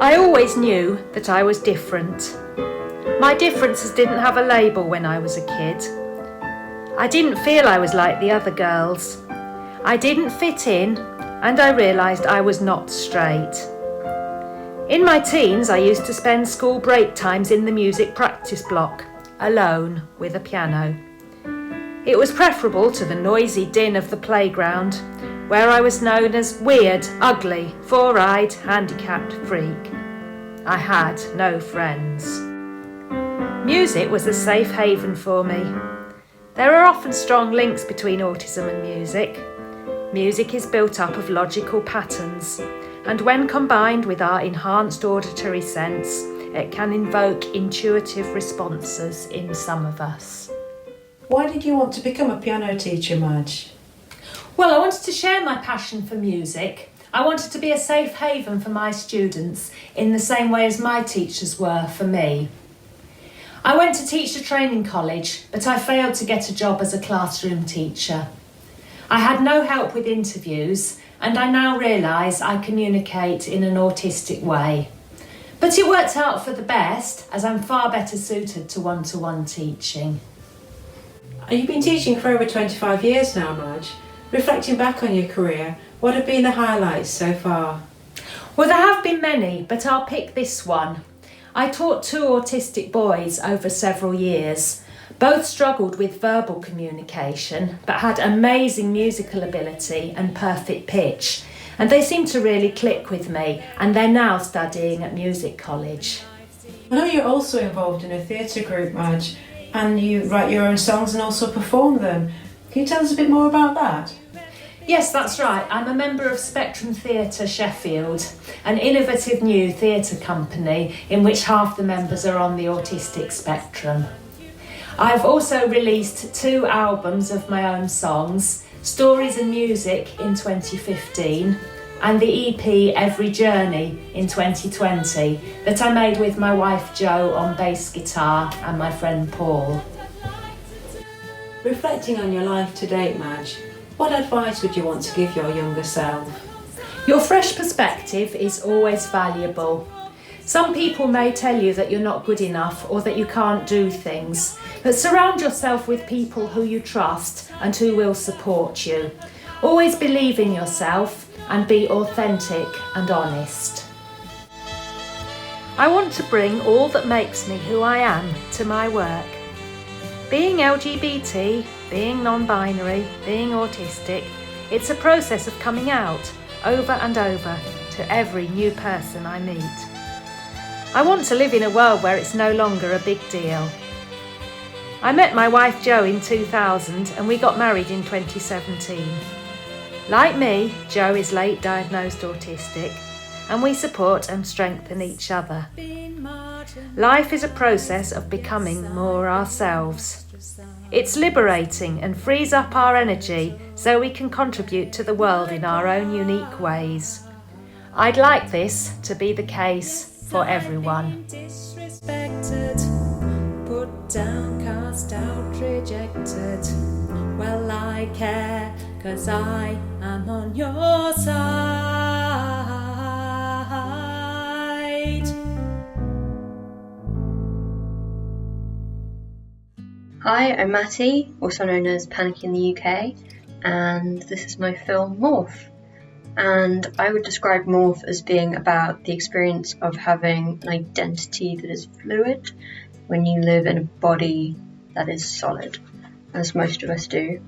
I always knew that I was different. My differences didn't have a label when I was a kid. I didn't feel I was like the other girls. I didn't fit in, and I realised I was not straight. In my teens, I used to spend school break times in the music practice block, alone with a piano. It was preferable to the noisy din of the playground, where I was known as weird, ugly, four-eyed, handicapped freak. I had no friends. Music was a safe haven for me. There are often strong links between autism and music. Music is built up of logical patterns, and when combined with our enhanced auditory sense, it can invoke intuitive responses in some of us. Why did you want to become a piano teacher, Madge? Well, I wanted to share my passion for music. I wanted to be a safe haven for my students in the same way as my teachers were for me. I went to teach at training college, but I failed to get a job as a classroom teacher. I had no help with interviews, and I now realise I communicate in an autistic way. But it worked out for the best, as I'm far better suited to one-to-one teaching. You've been teaching for over 25 years now, Madge. Reflecting back on your career, what have been the highlights so far? Well, there have been many, but I'll pick this one. I taught 2 autistic boys over several years. Both struggled with verbal communication, but had amazing musical ability and perfect pitch. And they seemed to really click with me, and they're now studying at music college. I know you're also involved in a theatre group, Madge, and you write your own songs and also perform them. Can you tell us a bit more about that? Yes, that's right. I'm a member of Spectrum Theatre Sheffield, an innovative new theatre company in which half the members are on the autistic spectrum. I've also released 2 albums of my own songs, Stories and Music in 2015 and the EP Every Journey in 2020 that I made with my wife Jo on bass guitar and my friend Paul. Reflecting on your life to date, Madge, what advice would you want to give your younger self? Your fresh perspective is always valuable. Some people may tell you that you're not good enough or that you can't do things, but surround yourself with people who you trust and who will support you. Always believe in yourself and be authentic and honest. I want to bring all that makes me who I am to my work. Being LGBT, being non-binary, being autistic, it's a process of coming out over and over to every new person I meet. I want to live in a world where it's no longer a big deal. I met my wife Jo in 2000 and we got married in 2017. Like me, Jo is late diagnosed autistic and we support and strengthen each other. Life is a process of becoming more ourselves. It's liberating and frees up our energy so we can contribute to the world in our own unique ways. I'd like this to be the case for everyone. Disrespected, put down, cast out, rejected. Well, I care, 'cause I am on your side. Hi, I'm Matty, also known as Panic in the UK, and this is my film Morph. And I would describe Morph as being about the experience of having an identity that is fluid, when you live in a body that is solid, as most of us do.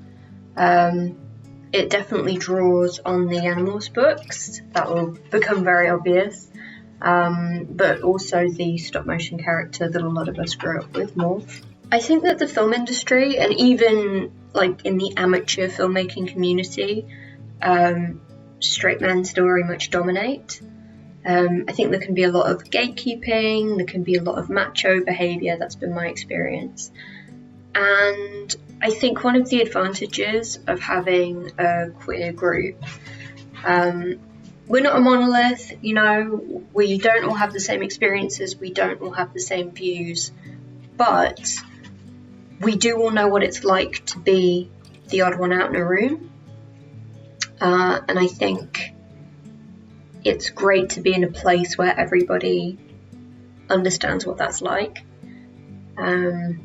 It definitely draws on the Animorphs books, that will become very obvious, but also the stop motion character that a lot of us grew up with, Morph. I think that the film industry, and even like in the amateur filmmaking community, straight men still very much dominate. I think there can be a lot of gatekeeping, there can be a lot of macho behaviour, that's been my experience. And I think one of the advantages of having a queer group, we're not a monolith, you know, we don't all have the same experiences, we don't all have the same views, but we do all know what it's like to be the odd one out in a room. And I think it's great to be in a place where everybody understands what that's like. And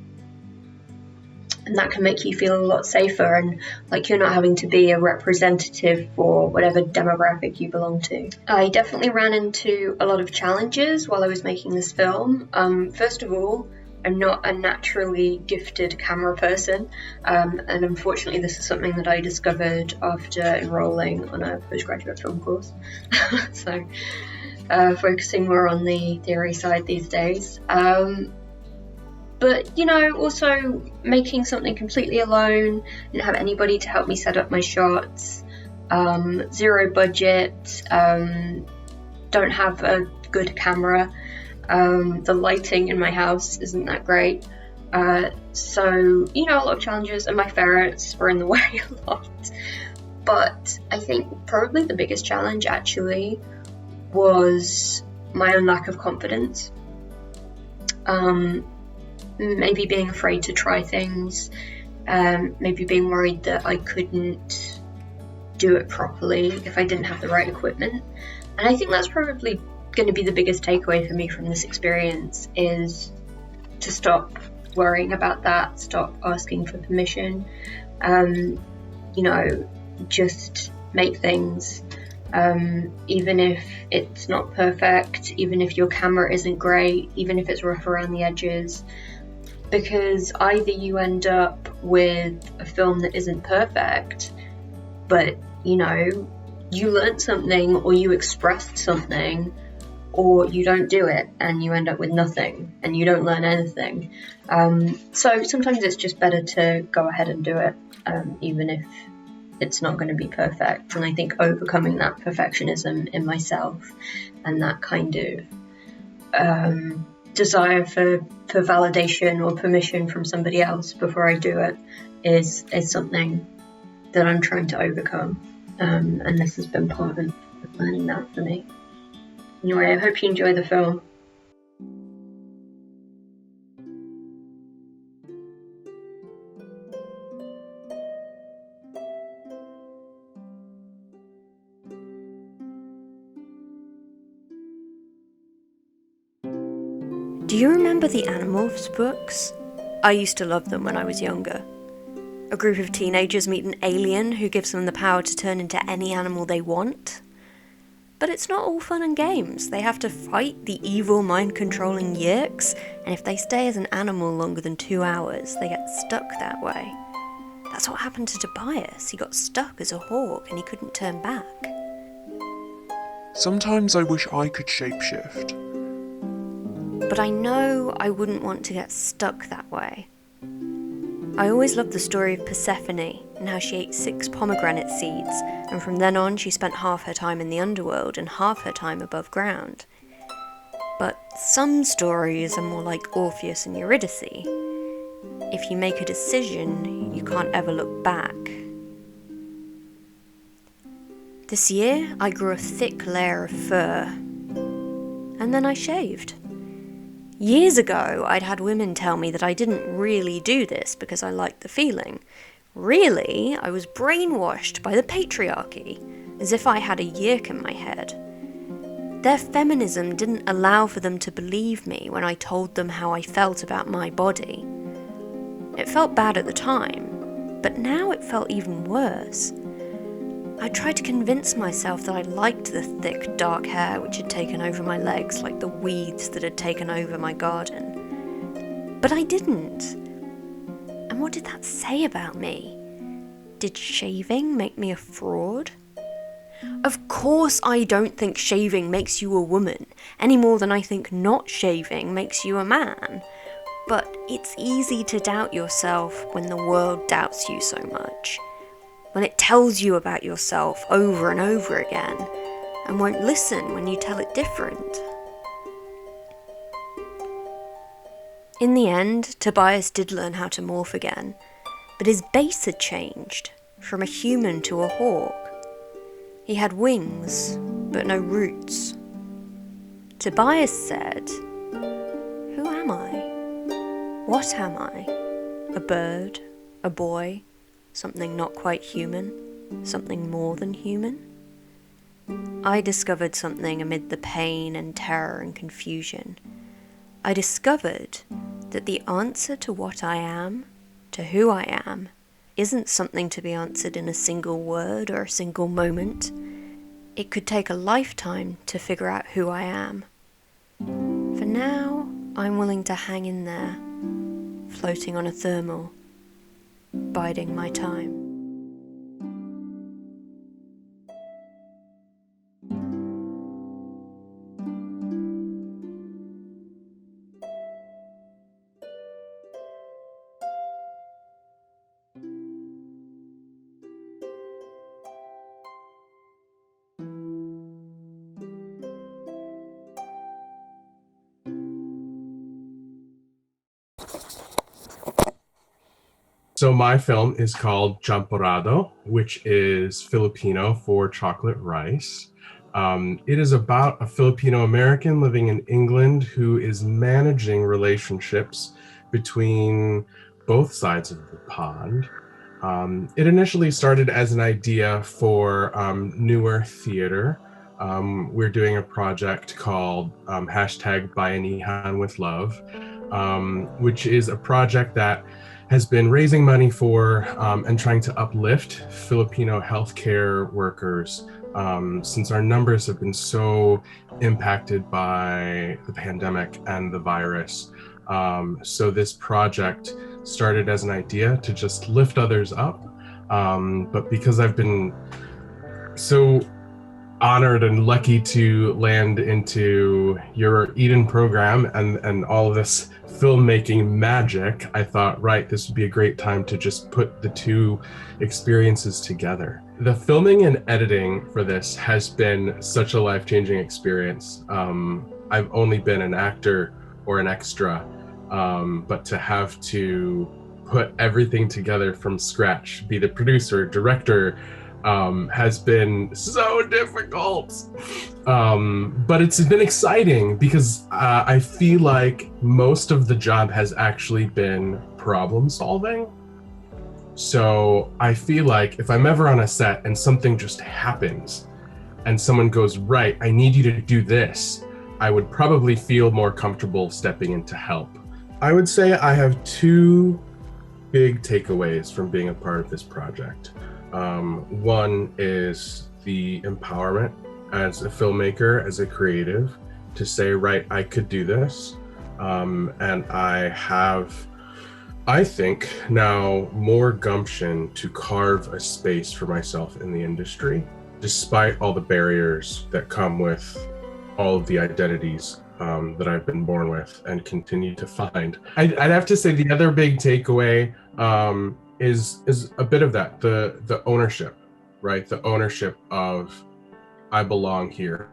that can make you feel a lot safer, and like you're not having to be a representative for whatever demographic you belong to. I definitely ran into a lot of challenges while I was making this film. First of all, I'm not a naturally gifted camera person, and unfortunately this is something that I discovered after enrolling on a postgraduate film course. So focusing more on the theory side these days. But, you know, also making something completely alone, didn't have anybody to help me set up my shots, zero budget, don't have a good camera, the lighting in my house isn't that great, so, you know, a lot of challenges, and my ferrets were in the way a lot. But I think probably the biggest challenge actually was my own lack of confidence. Maybe being afraid to try things, maybe being worried that I couldn't do it properly if I didn't have the right equipment. And I think that's probably going to be the biggest takeaway for me from this experience, is to stop worrying about that, stop asking for permission, you know, just make things, even if it's not perfect, even if your camera isn't great, even if it's rough around the edges. Because either you end up with a film that isn't perfect, but, you know, you learnt something or you expressed something, or you don't do it and you end up with nothing and you don't learn anything. So sometimes it's just better to go ahead and do it, even if it's not going to be perfect. And I think overcoming that perfectionism in myself and that kind of desire for validation or permission from somebody else before I do it is something that I'm trying to overcome, and this has been part of learning that for me. Anyway, I hope you enjoy the film. Do you remember the Animorphs books? I used to love them when I was younger. A group of teenagers meet an alien who gives them the power to turn into any animal they want. But it's not all fun and games. They have to fight the evil mind-controlling Yeerks, and if they stay as an animal longer than 2 hours, they get stuck that way. That's what happened to Tobias. He got stuck as a hawk and he couldn't turn back. Sometimes I wish I could shapeshift. But I know I wouldn't want to get stuck that way. I always loved the story of Persephone and how she ate 6 pomegranate seeds, and from then on she spent half her time in the underworld and half her time above ground. But some stories are more like Orpheus and Eurydice. If you make a decision, you can't ever look back. This year, I grew a thick layer of fur, and then I shaved. Years ago, I'd had women tell me that I didn't really do this because I liked the feeling. Really, I was brainwashed by the patriarchy, as if I had a yeerk in my head. Their feminism didn't allow for them to believe me when I told them how I felt about my body. It felt bad at the time, but now it felt even worse. I tried to convince myself that I liked the thick, dark hair which had taken over my legs like the weeds that had taken over my garden. But I didn't. And what did that say about me? Did shaving make me a fraud? Of course I don't think shaving makes you a woman, any more than I think not shaving makes you a man. But it's easy to doubt yourself when the world doubts you so much. When it tells you about yourself over and over again, and won't listen when you tell it different. In the end, Tobias did learn how to morph again, but his base had changed, from a human to a hawk. He had wings, but no roots. Tobias said, "Who am I? What am I? A bird? A boy? Something not quite human? Something more than human?" I discovered something amid the pain and terror and confusion. I discovered that the answer to what I am, to who I am, isn't something to be answered in a single word or a single moment. It could take a lifetime to figure out who I am. For now, I'm willing to hang in there, floating on a thermal, biding my time. So my film is called Champorado, which is Filipino for chocolate rice. It is about a Filipino-American living in England who is managing relationships between both sides of the pond. It initially started as an idea for newer theater. We're doing a project called #Bayanihan with Love, which is a project that has been raising money for and trying to uplift Filipino healthcare workers since our numbers have been so impacted by the pandemic and the virus. So this project started as an idea to just lift others up. But because I've been so honored and lucky to land into your Eden program and all of this filmmaking magic, I thought, right, this would be a great time to just put the two experiences together. The filming and editing for this has been such a life-changing experience. I've only been an actor or an extra, but to have to put everything together from scratch, be the producer, director, has been so difficult. But it's been exciting because I feel like most of the job has actually been problem solving. So I feel like if I'm ever on a set and something just happens and someone goes, right, I need you to do this, I would probably feel more comfortable stepping in to help. I would say I have two big takeaways from being a part of this project. One is the empowerment as a filmmaker, as a creative, to say, right, I could do this. And I have, I think, now more gumption to carve a space for myself in the industry, despite all the barriers that come with all of the identities that I've been born with and continue to find. I'd have to say the other big takeaway is a bit of that, the ownership, right? The ownership of I belong here,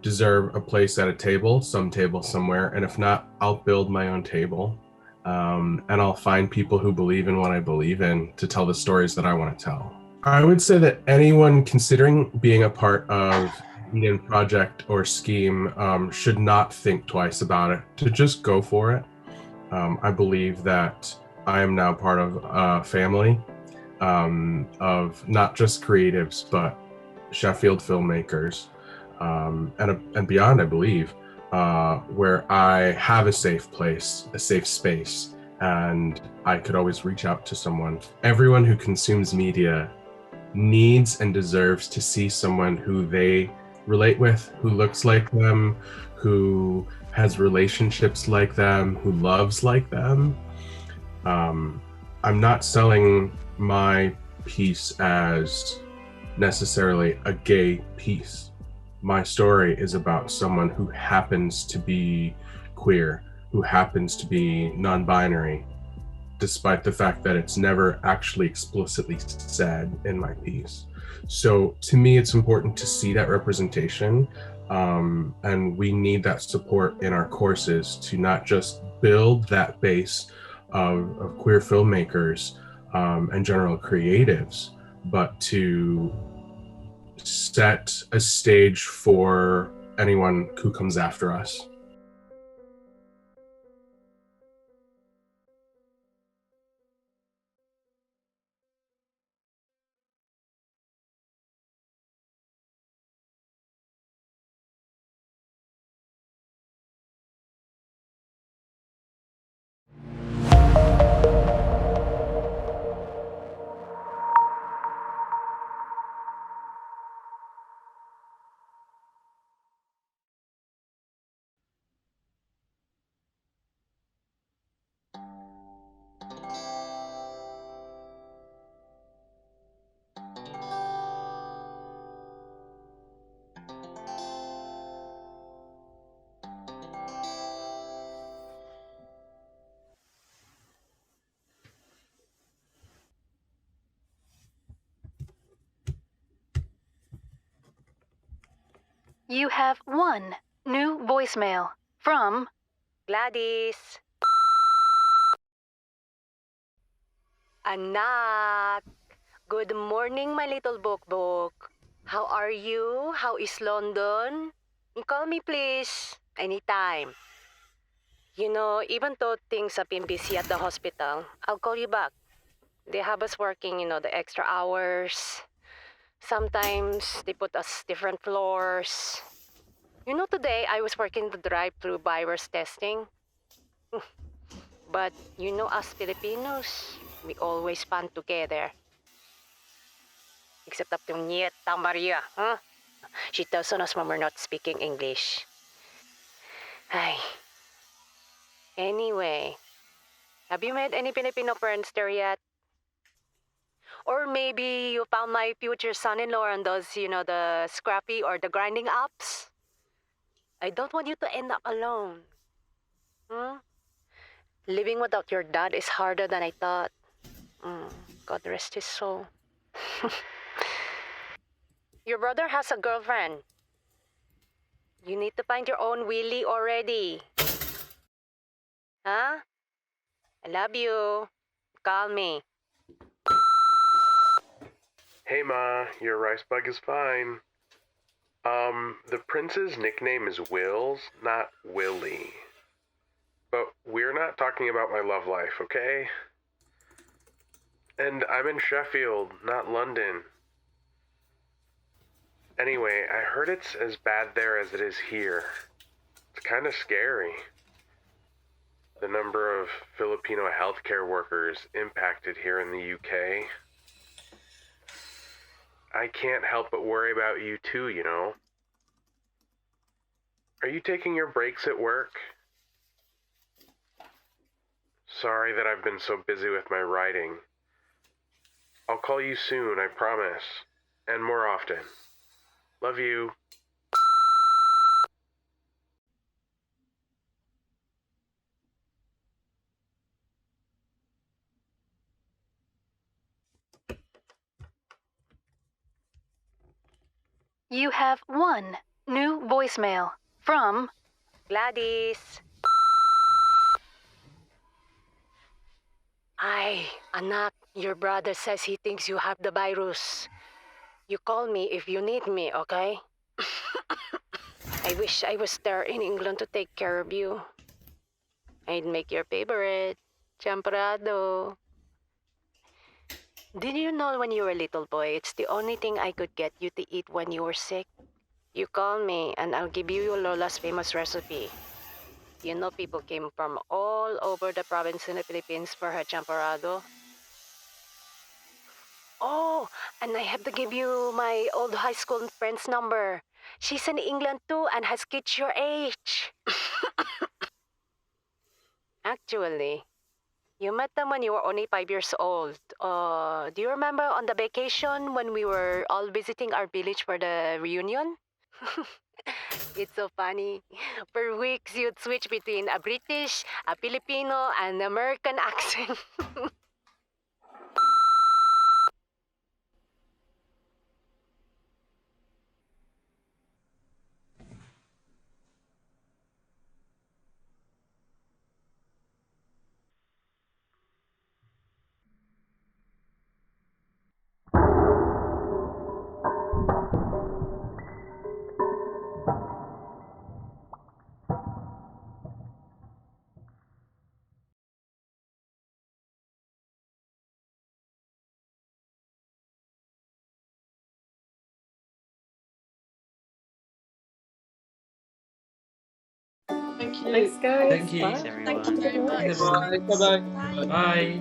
deserve a place at a table, some table somewhere, and if not, I'll build my own table, and I'll find people who believe in what I believe in to tell the stories that I want to tell. I would say that anyone considering being a part of Eden Project or Scheme should not think twice about it, to just go for it. I believe that I am now part of a family of not just creatives, but Sheffield filmmakers and beyond, I believe, where I have a safe place, a safe space, and I could always reach out to someone. Everyone who consumes media needs and deserves to see someone who they relate with, who looks like them, who has relationships like them, who loves like them. I'm not selling my piece as necessarily a gay piece. My story is about someone who happens to be queer, who happens to be non-binary, despite the fact that it's never actually explicitly said in my piece. So to me, it's important to see that representation, and we need that support in our courses to not just build that base of queer filmmakers and general creatives, but to set a stage for anyone who comes after us. You have one new voicemail from Gladys. Anak. Good morning, my little bok-bok. How are you? How is London? Call me, please. Anytime. You know, even though things have been busy at the hospital, I'll call you back. They have us working, the extra hours. Sometimes they put us different floors. Today I was working the drive-through virus testing. But us Filipinos, we always band together. Except up to Nieta Maria, huh? She tells on us when we're not speaking English. Ay. Anyway, have you met any Filipino friends there yet? Or maybe you found my future son-in-law on those, the scrappy or the grinding apps? I don't want you to end up alone. Living without your dad is harder than I thought. God rest his soul. Your brother has a girlfriend. You need to find your own Willie already. Huh? I love you. Call me. Hey Ma, your rice bug is fine. The prince's nickname is Wills, not Willie. But we're not talking about my love life, okay? And I'm in Sheffield, not London. Anyway, I heard it's as bad there as it is here. It's kind of scary. The number of Filipino healthcare workers impacted here in the UK. I can't help but worry about you too, Are you taking your breaks at work? Sorry that I've been so busy with my writing. I'll call you soon, I promise. And more often. Love you. You have one new voicemail from Gladys. Ay, anak, your brother says he thinks you have the virus. You call me if you need me, okay? I wish I was there in England to take care of you. I'd make your favorite, champorado. Did you know when you were a little boy, it's the only thing I could get you to eat when you were sick? You call me and I'll give you your Lola's famous recipe. People came from all over the province in the Philippines for her champorado. Oh, and I have to give you my old high school friend's number. She's in England too and has kids your age. Actually, you met them when you were only 5 years old. Do you remember on the vacation when we were all visiting our village for the reunion? It's so funny. For weeks, you'd switch between a British, a Filipino, and American accent. Thank you. Thanks, guys. Thank you. Bye. Thank you very much. Bye. Bye. Bye.